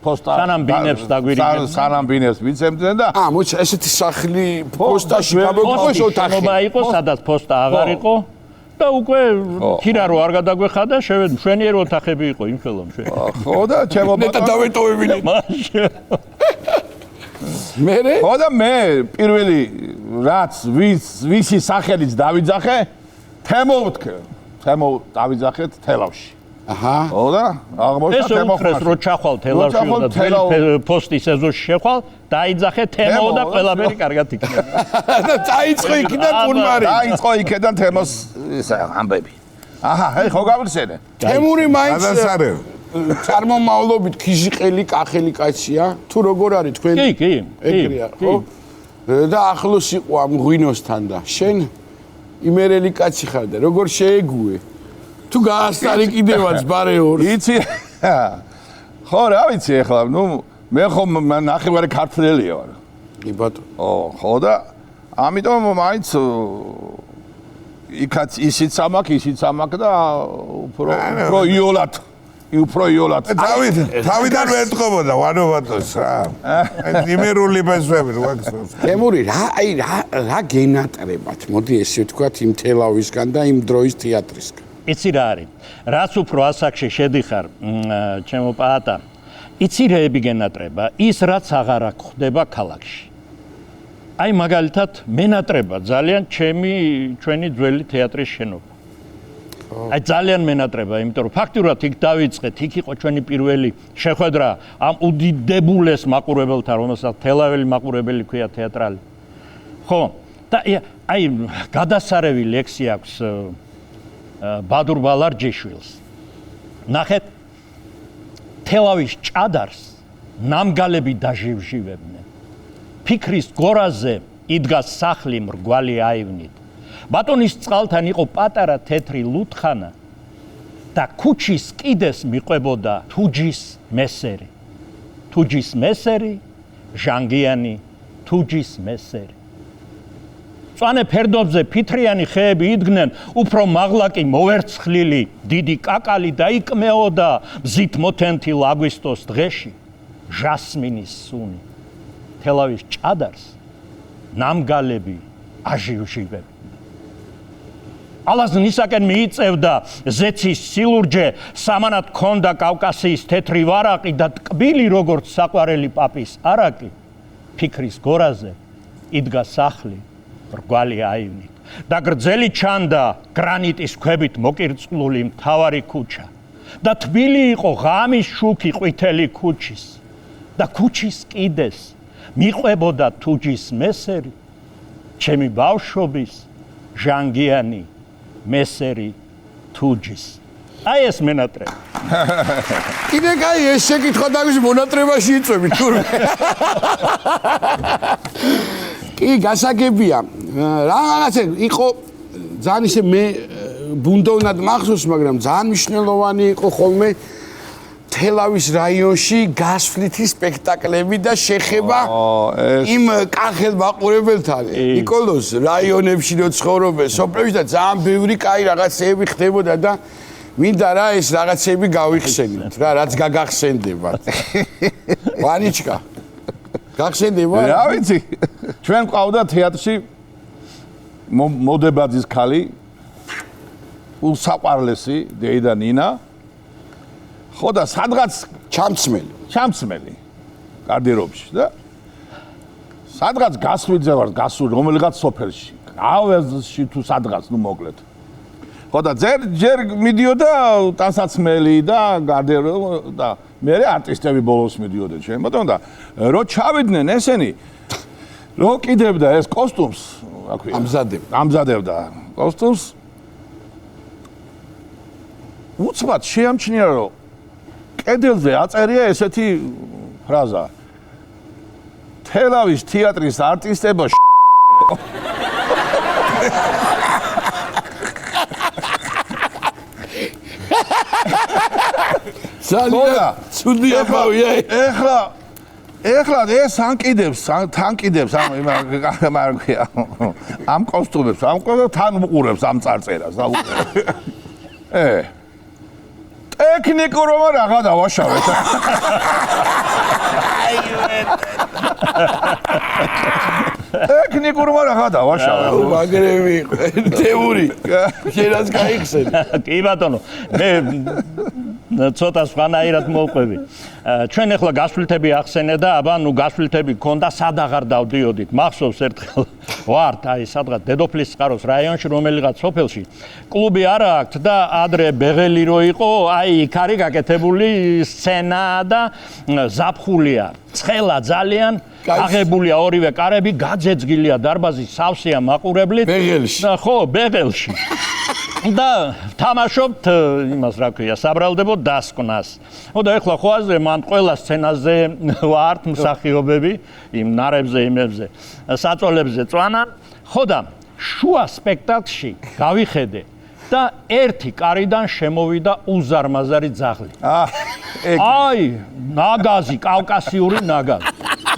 [SPEAKER 7] ფოსტა.
[SPEAKER 6] სანამ ბინებს დაგვირიგებდნენ.
[SPEAKER 7] სანამ ბინებს ვიცემდნენ და
[SPEAKER 2] მოიცა ესეთი სახლი ფოსტაში გამოგყოს ოთახი.
[SPEAKER 6] შენობა იყო სადაც ფოსტა აღარ იყო და უკვე ქირა რო არ გადაგვეხადა მშვენიერი ოთახები იყო იმ ხელომში.
[SPEAKER 7] ხო და ჩემო
[SPEAKER 2] ნეტა დავეტოვებინე. მერე?
[SPEAKER 7] ხო და მე პირველი რაც ვისი სახელიც დავიძახე თემო დავიძახეთ თელავში.
[SPEAKER 2] აჰა.
[SPEAKER 7] ხო და აღმოჩნდა
[SPEAKER 6] ეს უკრეს რო ჩახვალ თელავში და ძველი პოსტის ეზოში შეხვალ დაიძახე თემო და ყველაფერი კარგად იქნება.
[SPEAKER 2] და დაიწყო იქიდან პუნმარი.
[SPEAKER 7] დაიწყო იქიდან თემოს ისა ამბები. აჰა, ხო გავიხსენე.
[SPEAKER 2] თემური მაინც
[SPEAKER 1] გადასარევ
[SPEAKER 2] წარმომავლობით ქიჟიყელი კახელი კაცია. თუ როგორ არის თქვენ?
[SPEAKER 6] კი.
[SPEAKER 2] ეგრეა, ხო? და ახლოს იყო ამ ღვინოსთან და შენ იმერელი კაცი ხარ და როგორ შეეგუე? თუ გაასტარი კიდევაც ბარეორს.
[SPEAKER 7] იცი? ხო, რა ვიცი ახლა, მე ხომ ნახევარი ქართველია ვარ.
[SPEAKER 2] კი ბატონო.
[SPEAKER 7] ხო და ამიტომ მაინც იქაც ისიც ამაკ და უფრო იოლად.
[SPEAKER 1] თავიდან ვერ თყობოდა ვანოვატოს რა. იმერული ბესვები რა გქონს.
[SPEAKER 2] თემური რა გენატრებათ? მოდი ესე ვთქვათ იმ თელავისგან და იმ დროის თეატრისგან.
[SPEAKER 6] იცი რა არის? რაც უფრო ასაკში შედიხარ, ჩემო პაატა, იცი რეები გენატრება, ის რაც აღარ აქ ხდება ქალაქში. აი მაგალითად მენატრება ძალიან ჩვენი ძველი თეატრის შენობა. აი ძალიან მენატრება, იმიტომ რომ ფაქტურად იქ დავიწყეთ, იქ იყო ჩვენი პირველი შეხვედრა ამ უდიდებულეს მაყურებელთან, რომელსაც თელაველი მაყურებელი ქვია თეატრალი. ხო, და აი გადასარევი ლექსი აქვს ბადურ ბალარჯიშვილს. ნახეთ თელავის ჭადარს ნამგალები დაჟივჟივებდნენ. ფიქრის გორაზე იდგა სახლი მრგვალი აივნით. ბატონის წყალთან იყო პატარა თეთრი ლუთხანა და ქუჩის კიდეს მიყვებოდა თუჯის მესერი, ჟანგიანი თუჯის მესერი. წვანე ფერდობზე ფითრიანი ხეები იდგნენ, უფრო მაღლა კი მოვერცხლილი დიდი კაკალი დაიკმეოდა მზით მოთენთილ აგვისტოს დღეში ჟასმინის სუნი. თელავის ჭადარს ნამგალები აჟივჟივებდნენ. ალაზნისაკენ მიიწევდა ზეცის სილურჯე, სამანად ჰქონდა კავკასიის თეთრი ვარაყი და ტკბილი როგორც საყვარელი პაპის არაკი. ფიქრის გორაზე იდგა სახლი მრგვალი აივნით და გრძელი ჩანდა გრანიტის ქვებით მოკირწყლული მთავარი ქუჩა და თბილი იყო ღამის შუქი ყვითელი ქუჩის და ქუჩის კიდეს მიყვებოდა თუჯის მესერი, ჩემი ბავშვობის ჟანგიანი მესერი თუჯის. აი ეს მენატრე.
[SPEAKER 2] კიდე კაი ეს შეკითხვა და ის მონატრებაში იწვევი თურმე. კი გასაგებია. რაღაცა იყო ძალიან ისე მე ბუნდოვნად მახსოვს, მაგრამ ძალიან მნიშვნელოვანი იყო ხოლმე თელავის რაიონში გასვლითი სპექტაკლები და შეხება იმ კახელ მაყურებელთან. ნიკოლოს რაიონებში რო ცხოვრობენ, სოფლებში და ძალიან ბევრი კაი რაღაცეები ხდებოდა და მინდა რა ეს რაღაცეები გავიხსენოთ რა, რაც გაგახსენდება. ვანიჩკა. გახსენდება?
[SPEAKER 7] რა ვიცი. ჩვენ ყავდა თეატრში მოდებაძის ქალი უსაყვარლესი დეიდა ნინა. ხო და სადღაც ჩამცმელი გარდერობში და სადღაც გასვიძე ვარ გასული რომელიღაც სოფელში ავეზში თუ სადღაც ნუ მოკლედ ხო და ჯერ მიდიოდა ტანსაცმელი და გარდერო და მე არტისტები ბოლოს მიდიოდნენ ჩვენ ბატონო და რო ჩავიდნენ ესენი რო კიდევდა ეს კოსტუმს რა ქვია ამზადებდა კოსტუმს უცბად შეამჩნია რომ კედელზე აწერია ესეთი ფრაზა თელავის თეატრის არტისტებო
[SPEAKER 2] ძალიან ცუდი ამბავია
[SPEAKER 7] ეხლა ეს თანკიდებს ამ კოსტუმებს თან უყურებს ამ წარწერას ტექნიკურობა რაღა დავაშავეთ. ტექნიკურობა რაღა დავაშავეთ.
[SPEAKER 2] მაგრები თეური. შენაც გაიხსენე.
[SPEAKER 6] კი ბატონო, მე ცოტა სხვანაირად მოვყვები. ჩვენ ახლა გასვლითები ახსენე და აბა ნუ გასვლითები გქონდა სად აღარ დავდიოდით. მახსოვს ერთხელ ვართ აი სადღაც დედოფლის წყაროს რაიონში რომელიღაც სოფელში კლუბი არა აქვთ და ადრე ბეღელი რო იყო აი იქ არის გაკეთებული სცენა და ზაფხულია ცხელა ძალიან აღებულია ორივე კარები გაძეძგილია დარბაზი სავსეა მაყურებლით
[SPEAKER 2] ბეღელში
[SPEAKER 6] ხო ბეღელში და თამაშობთ იმას რა ქვია საბრალდებო დასკვნას. ხო და ეხლა ხო აზრე მან ყველა სცენაზე ვართ მსახიობები იმ ნარებზე იმებზე საწოლებზე წვანან. ხო და შუა სპექტაკლში გავიხედე და ერთი კარიდან შემოვიდა უზარმაზარი ძაღლი. აი ნაგაზი კავკასიური ნაგაზი.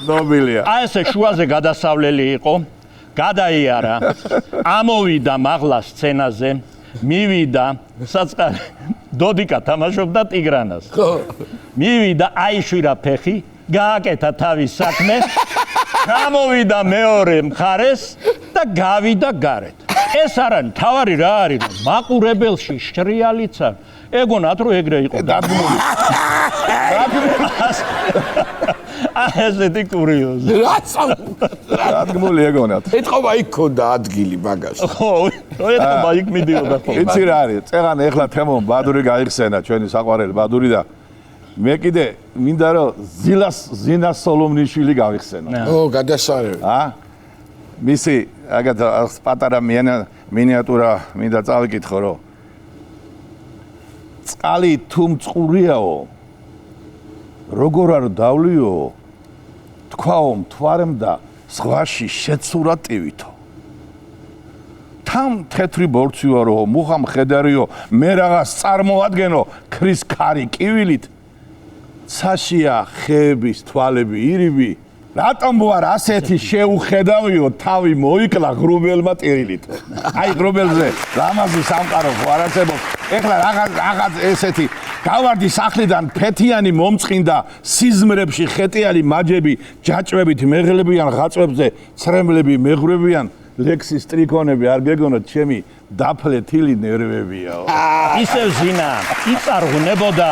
[SPEAKER 7] ნობილია.
[SPEAKER 6] აი ესე შუაზე გადასავლელი იყო. გადაიარა. ამოვიდა მაღლა სცენაზე. მივიდა საწყარი დოდიკა თამაშობდა ტიგრანას. მივიდა აიშვირა ფეხი, გააკეთა თავის საქმე, გამოვიდა მეორე მხარეს და გავიდა გარეთ. ეს არის თავარი რა არის? მაყურებელში შრიალიცა. ეგონათ რომ ეგრე იყო დადგმული. ესეთი კურიოზი.
[SPEAKER 7] დადგმული ეგონათ.
[SPEAKER 2] ეთყობა იქ ქონდა ადგილი მაგაში.
[SPEAKER 6] ხო, ეთყობა იქ მიდიოდა ხო.
[SPEAKER 7] იცი რა არის? წეღან ეხლა თემო ბადური გაიხსენა ჩვენი საყვარელი ბადური და მე კიდე მინდა რომ ზინას სოლომნიშვილი გავიხსენო.
[SPEAKER 2] ო, გადასარევი.
[SPEAKER 7] მისი აგათ პატარა მინიატურა მინდა წავიკითხო რომ წყალი თუ მწყურიაო როგორ არ დავლიო თქვაო მთვარემ და ზღვაში შეცურა ტივითო თან თეთრი ბორცვიო რო მუხა მხედარიო მე რაღაც წარმოადგენო ქრის ქარი კივილით ცაშია ხეების თვალები ირიბი რატომ ვარ ასეთი შეუხედავიო თავი მოიკლა ღრუბელმა ტირილით აი ღრუბელზე ლამაზი სამყარო ვარაცებო ეხლა რაღაც ესეთი გავარდი სახლიდან ფეთიანი მომწყინდა სიზმრებში ხეტიალი მაჯები ჯაჭვებით მეღლებიან ღაწვებზე ცრემლები მეღრებიან ლექსის ტრიკონები არ გეგონოთ ჩემი დაფლე თილი ნერვებიაო
[SPEAKER 6] ისევ ზინა იწარღუნებოდა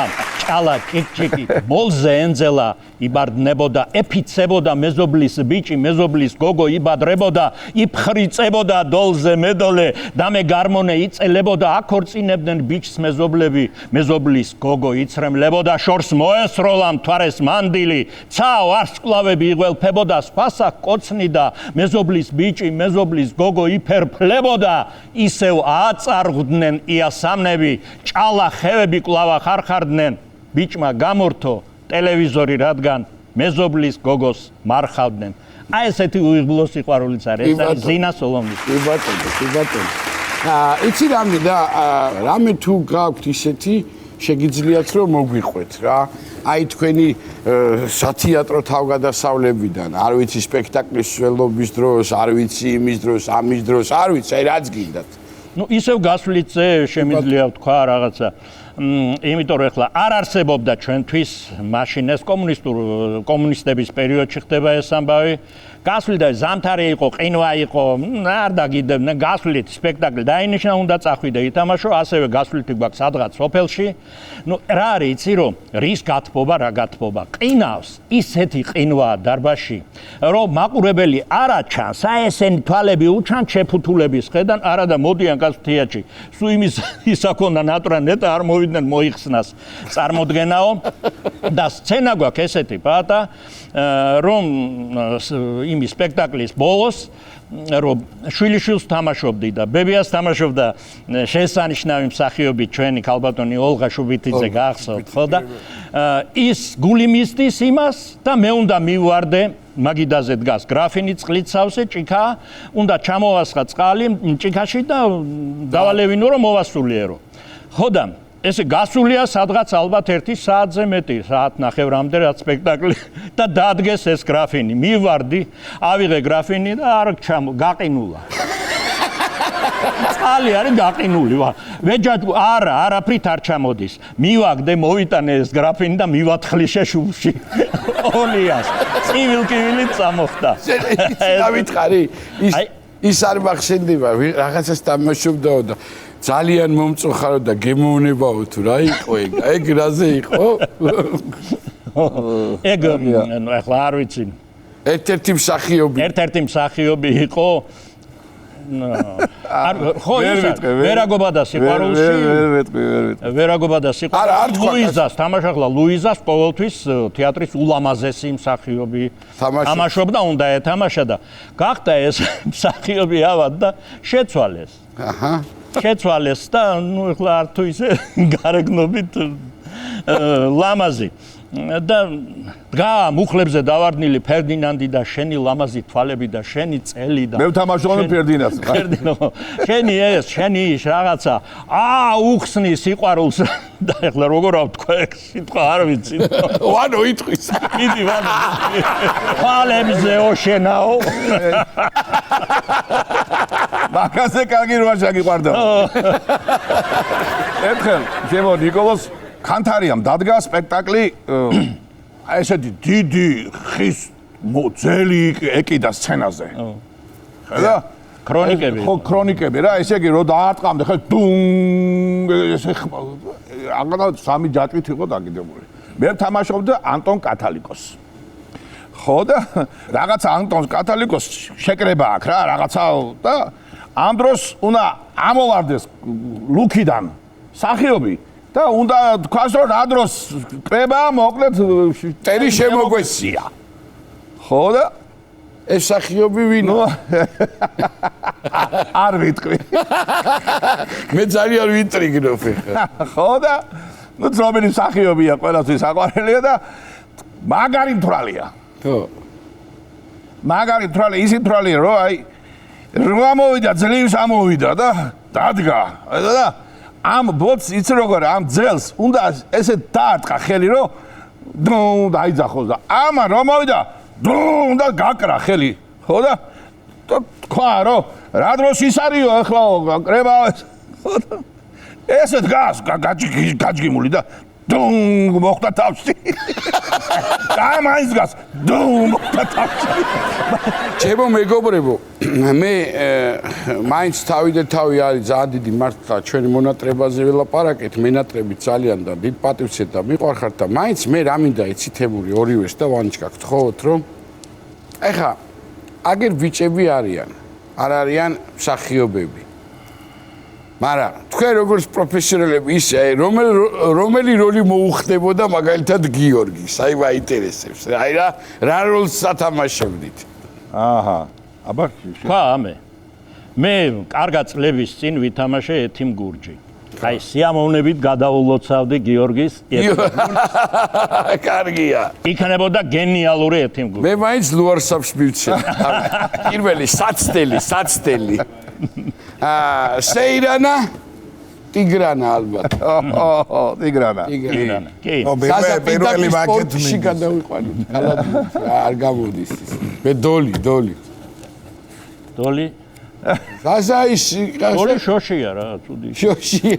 [SPEAKER 6] ჭალა ჭიკჭიკით მოლზე ენძელა იბარდნებოდა ეფიცებოდა მეზობლის ბიჭი მეზობლის გოგო იბადრებოდა იფხრიწებოდა დოლზე მედოლე და მე გარმონე იწელებოდა აქორწინებდნენ ბიჭს მეზობლები მეზობლის გოგო იცრემლებოდა შორს მოესროლა მთვარეს მანდილი ცა ვარსკვლავები იღველფებოდა სხვასა კოცნიდა მეზობლის ბიჭი მეზობლის გოგო იფერფლებოდა ისევ აწარღდნენ იასამნები ჭალა ხევები კლავა ხარხარდნენ ბიჭმა გამორთო ტელევიზორი რადგან მეზობლის გოგოს მარხავდნენ აი ესეთი უიღბლო სიყვარულიც არის ეს არის ზინა სოლომონის
[SPEAKER 2] კი ბატონო იცი რამე და რამე თუ გაქვთ ისეთი შეგიძლიათ რომ მოგვიყვეთ რა აი თქვენი სათეატრო თავგადასავლებიდან არ ვიცი სპექტაკლის სველობის დროს არ ვიცი იმის დროს ამის დროს არ ვიცი აი რაც გინდათ
[SPEAKER 6] ну ისევ გასვლიცე შემიძლია ვთქვა რაღაცა იმიტომ რომ ეხლა არ არსებობდა ჩვენთვის მაშინ ეს კომუნისტების პერიოდში ხდება ეს ამბავი გასვლიდა ზამთარი იყო ყინვა იყო არ დაგიდებდნენ გასვლით სპექტაკლი დაინიშნა უნდა წახვიდე ითამაშო ასევე გასვლით გვაქვს სადღაც სოფელში ну რა არის იცი რომ რის გათბობა რა გათბობა ყინავს ისეთი ყინვა დარბაზში რომ მაყურებელი არა ჩანს აი ესენი თვალები უჩან შეფუთულების ხედან არა და მოდიან გასვლითიაში სულ იმის ისაქონდა ნატრა ნეტა არ მოვიდნენ მოიხსნას წარმოდგენაო და სცენა გვაქვს ესეთი პატა რომ იმის სპექტაკლის ბოლოს რომ შვილიშვილს თამაშობდი და ბებიას თამაშობდა შესანიშნავი მსახიობი ჩვენი ქალბატონი ოლღა შუბიტიძე გახსოვთ ხო და ის გული მისდის იმას და მე უნდა მივვარდე მაგიდაზე დგას გრაფინი წყლით სავსე ჭიქა უნდა ჩამოვასხა წყალი ჭიქაში და დავალევინო რომ მოვასულიერო ხო და ესე გასულია სადღაც ალბათ 1 საათზე მეტი, საათნახევრამდე რაც სპექტაკლი და დადგეს ეს გრაფინი. მივარდი, ავიღე გრაფინი და არ გაყინულა. წყალი არის გაყინული, ვეჯაჭ არაფრით არ ჩამოდის. მივაგდე, მოვიტანე ეს გრაფინი და მივათხლი შეშუბში. ოლიას. წივილ-კივილით წამოხდა.
[SPEAKER 2] დავითხარი, ის არ მახსენდება, რაღაცას თამაშობდაო და ძალიან მომწოხარო და გემოვნებაო თუ რა იყო ეგ რაზე იყო?
[SPEAKER 6] ეგ ახლა არ ვიცი.
[SPEAKER 2] ერთ-ერთი მსახიობი
[SPEAKER 6] იყო ხო ისა ვერაგობადა სიყვარულში ვერაგობადა სიყვარულში ლუიზას თამაშახლა ლუიზას ყოველთვის თეატრის ულამაზესი მსახიობი თამაშობდა უნდა ეთამაშა და გახდა ეს მსახიობი ავად და შეცვალეს აჰა შეცვალეს და ნუ ახლა არ თუ ისე გარეგნობით ლამაზი და დგა მუხლებზე დავარდნილი ფერდინანდი და შენი ლამაზი თვალები და შენი წელი და
[SPEAKER 7] მე ვთამაშობ ფერდინანდს
[SPEAKER 6] შენი ეს შენი რაღაცა უხსნი სიყვარულს და ახლა როგორ ავთქვა ეგ სიტყვა არ ვიცი
[SPEAKER 2] ვანო იტყვის
[SPEAKER 6] იდი ვანო თვალებზე ოშენაო
[SPEAKER 7] მაგაზე კარგი როა შეგიყვარდა ერთხელ ჩემო ნიკოლოს კანთარიამ დადგა სპექტაკლი აი ესეთი დიდი ხის მოძელი ეკიდა სცენაზე. ხედა?
[SPEAKER 6] ქრონიკები.
[SPEAKER 7] ხო, ქრონიკები რა, ესე იგი, რო დაარტყამდა, ხე დუნ ესე აღარა სამი ჯაჭვით იყო დაგიდებული. მე თამაშობდა ანტონ კათალიკოს. ხო და რაღაცა ანტონ კათალიკოს შეკრება აქვს რა, რაღაცა და ამ დროს უნდა ამოვარდეს ლუკიდან სახიობი და უნდა თქვას რომ რა დროს კრება მოკლედ
[SPEAKER 2] ტერი შემოგვესია
[SPEAKER 7] ხო და
[SPEAKER 2] ეს სახიობი ვინო
[SPEAKER 7] არ ვიტყვი
[SPEAKER 2] მე ძალიან ვინტრიგნობ
[SPEAKER 7] ხო და ნუ ძრობილი სახიობია ყველასთვის აყვარელია და მაგარი მთვრალია
[SPEAKER 2] ხო
[SPEAKER 7] მაგარი მთვრალი ისი მთვრალია რომ აი რომ ამოვიდა ძლივს ამოვიდა და დადგა და ამ ბოც იცი როგორ ამ ძელს უნდა ესე დაარტყა ხელი რომ დუ დაიძახოს და ამა რომ მოვიდა დუ უნდა გაკრა ხელი ხო და თქვა რომ რა დროს ის არისო ახლა კრება ესე დგას გაჯგიმული და
[SPEAKER 1] დუნ მოხდა თავში. გამაიზგას დუნ მოხდა თავში.
[SPEAKER 2] ჩემო მეგობრებო, მე მაინც თავი არის ძალიან დიდი მართლა ჩვენი მონატრებაზე ველაპარაკეთ, მენატრები ძალიან და დიდ პატივცეთ და მიყვარხართ და მაინც მე რა მინდა იცი თემური ორივეს და ვანიჩკა გთხოვოთ რომ ეხა აგერ ბიჭები არიან, არ არიან მსახიობები. მაგრამ თქვენ როგორც პროფესიონალები ისე რომელი როლი მოუხდებოდა მაგალითად გიორგის, აი მაინტერესებს. აი რა როლს ათამაშებდით?
[SPEAKER 7] აჰა. აბა
[SPEAKER 6] ხა ამე. მე კარგა წლების წინ ვითამაშე ეთიმ გურჯი. აი სიამოვნებით გადაულოცავდი გიორგის
[SPEAKER 2] კარგია.
[SPEAKER 6] იქნებოდა გენიალური ეთიმ გურჯი.
[SPEAKER 2] მე მაინც ლუარსაბს მივცემ. პირველი საცდელი. სეირანა ტიგრანა ალბათ.
[SPEAKER 7] ტიგრანა.
[SPEAKER 6] კი.
[SPEAKER 1] პირველი მაკეტი
[SPEAKER 2] ში გადავიყვანოთ. არ გამოდის ის. მე დოლი.
[SPEAKER 6] დოლი
[SPEAKER 2] დოლი
[SPEAKER 6] შოშია რა, ცუდი.
[SPEAKER 2] შოშია.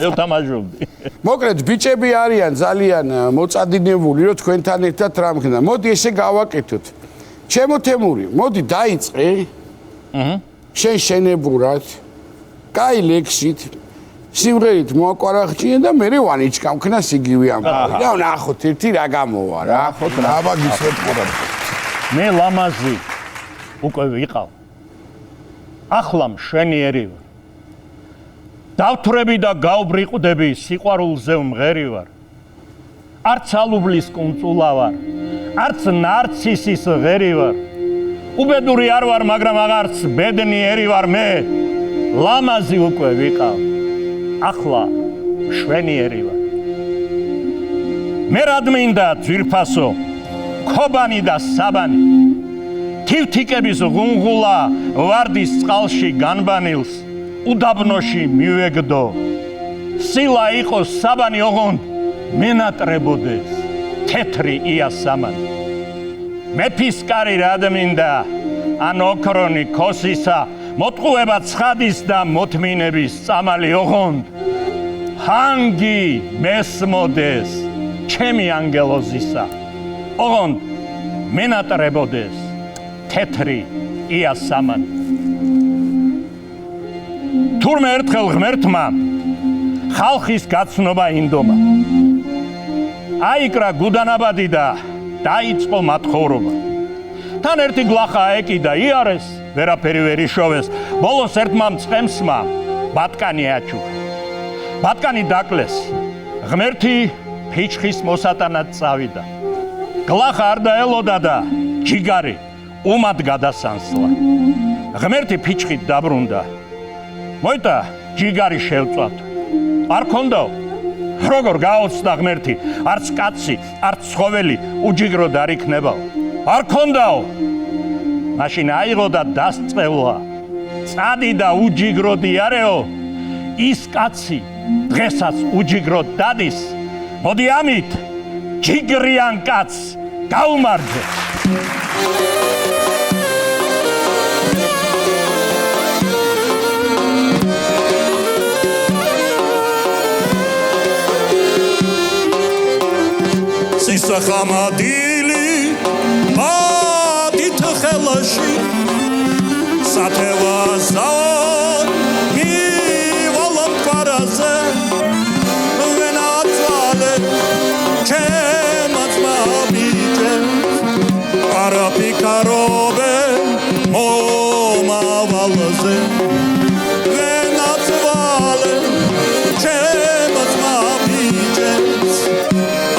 [SPEAKER 6] მე ვთამაშობდი.
[SPEAKER 2] მოკლედ ბიჭები არიან ძალიან მოწადინებული რომ თქვენთან ერთად რა მქნა. მოდი ესე გავაკეთოთ. ჩემო თემური, მოდი დაიწყე. შენ შენებურად, კაი ლექსით, სიმღერით მოაკვარახჭიე და მე ვანიჩკა მქნას იგივე ამბავი. და ნახოთ ერთი რა გამოვა რა.
[SPEAKER 1] ნახოთ რა მაგისეთ ყურებ.
[SPEAKER 6] მე ლამაზი უკვე ვიყავ. ახლა მშვენიერი ვარ. დავთვრები და გავბრიყვდები, სიყვარულზე ვმღერი ვარ. არც ალუბლის კუნწულა ვარ, არც ნარცისის ღერი ვარ. უბედური არ ვარ, მაგრამ აღარც ბედნიერი ვარ მე. ლამაზი უკვე ვიყავ. ახლა მშვენიერი ვარ. მე რად მინდა ძვირფასო, ქობანი და საბანი. თივთიკების ღუნღულა ვარდის წყალში განბანილს უდაბნოში მივეგდო. სილა იყოს საბანი ოღონდ მენატრებოდეს თეთრი იასამანი. მეფისკარი რად მინდა ან ოქრონი ქოსისა მოტყუება ცხადის და მოთმინების წამალი ოღონდ ჰანგი მესმოდეს ჩემი ანგელოზისა ოღონდ მენატრებოდეს თეთრი იასამანი. თურმე ერთხელ ღმერთმა ხალხის გაცნობა ინდომა. აიკრა გუდანაბადი და დაიწყო მათხოვრობა. თან ერთი გლახა ეკიდა იარეს, ვერაფერი ვერ იშოვეს. ბოლოს ერთმა მწყემსმა ბატკანი აჩუქა. ბატკანი დაკლეს. ღმერთი ფიჩხის მოსატანად წავიდა. გლახა არ დაელოდა და ჯიგარი უმად გადასანსლა. ღმერთი ფიჩხით დაბრუნდა. მოიტა ჯიგარი შევწვათ. არ ქონდაო. როგორ გაოცდა ღმერთი, არც კაცი, არც ცხოველი უჯიგროდ არ იქნებაო. არ ქონდაო. მაშინ აიღო და დასწევლა. წადი და უჯიგროდი არეო. ის კაცი დღესაც უჯიგროდ დადის. მოდი ამით ჯიგრიან კაცს გაუმარჯვე.
[SPEAKER 5] სისახამადილი მადით ხელაში სათევაზან მივალა მყარაზე ვენაცვალე ჩემაც მაბიჯე არაფიკარობე მომავალზე ვენაცვალე ჩემაც მაბიჯე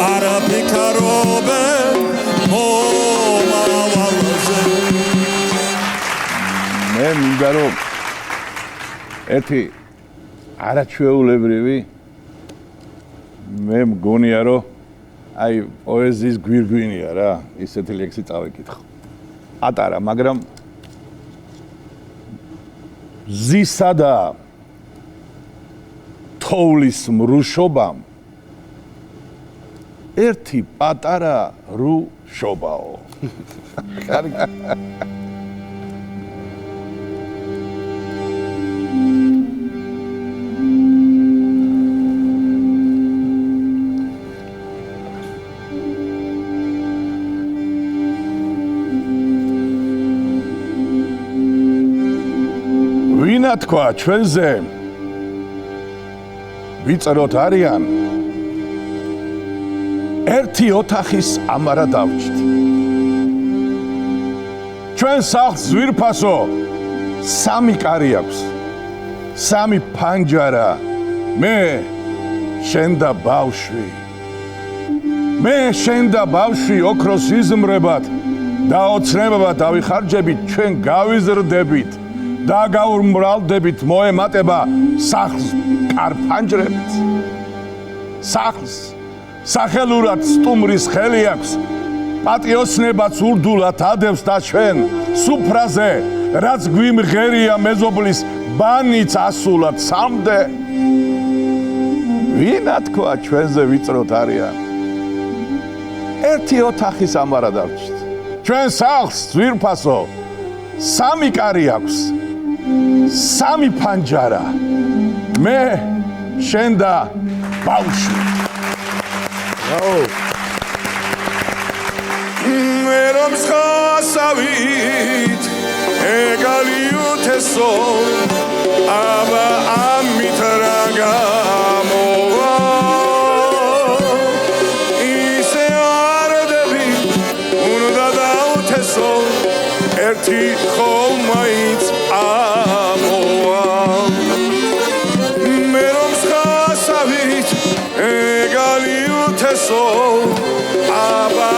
[SPEAKER 5] არაფიკარობე მომავალზე.
[SPEAKER 7] მე მინდა რომ ერთი არაჩვეულებრივი მე მგონია რომ აი პოეზიის გვირგვინია რა ისეთი ლექსი წავიკითხო. ატარა, მაგრამ ზისა და თოვლის მრუშობამ ერთი პატარა რუშობაო. თქვა ჩვენზე ვიწეროთ არიან ერთი ოთახის ამარა დავჭით ჩვენ სახლს ზვირფასო სამი კარი აქვს სამი ფანჯარა მე შენ და ბავშვი მე შენ და ბავშვი ოქროს იზმრებად და ოცნებებად დავიხარჯებით ჩვენ გავიზრდებით და გაუმრავლდებით მოემატება სახლს კარფანჯრებით სახლს სახელურად სტუმრის ხელი აქვს პატიოსნებაც ურდულად ადევს და ჩვენ სუფრაზე რაც გვიმღერია მეზობლის ბანიც ასულად სამდე ვინა თქვა ჩვენზე ვიწროთ არიან ერთი ოთახის ამარა დავჭით ჩვენ სახლს ზვირფასო სამი კარი აქვს სამი ფანჯარა მე შენ და ბავშვი
[SPEAKER 5] მე რომ ხასავით ეგალი უთესო აბა ამით რა გამოვა ისე არდები უნდა დაუთესო ერთი ხოლმაიც ამოვა მე რომ ხასავით ეგალი უთესო აბა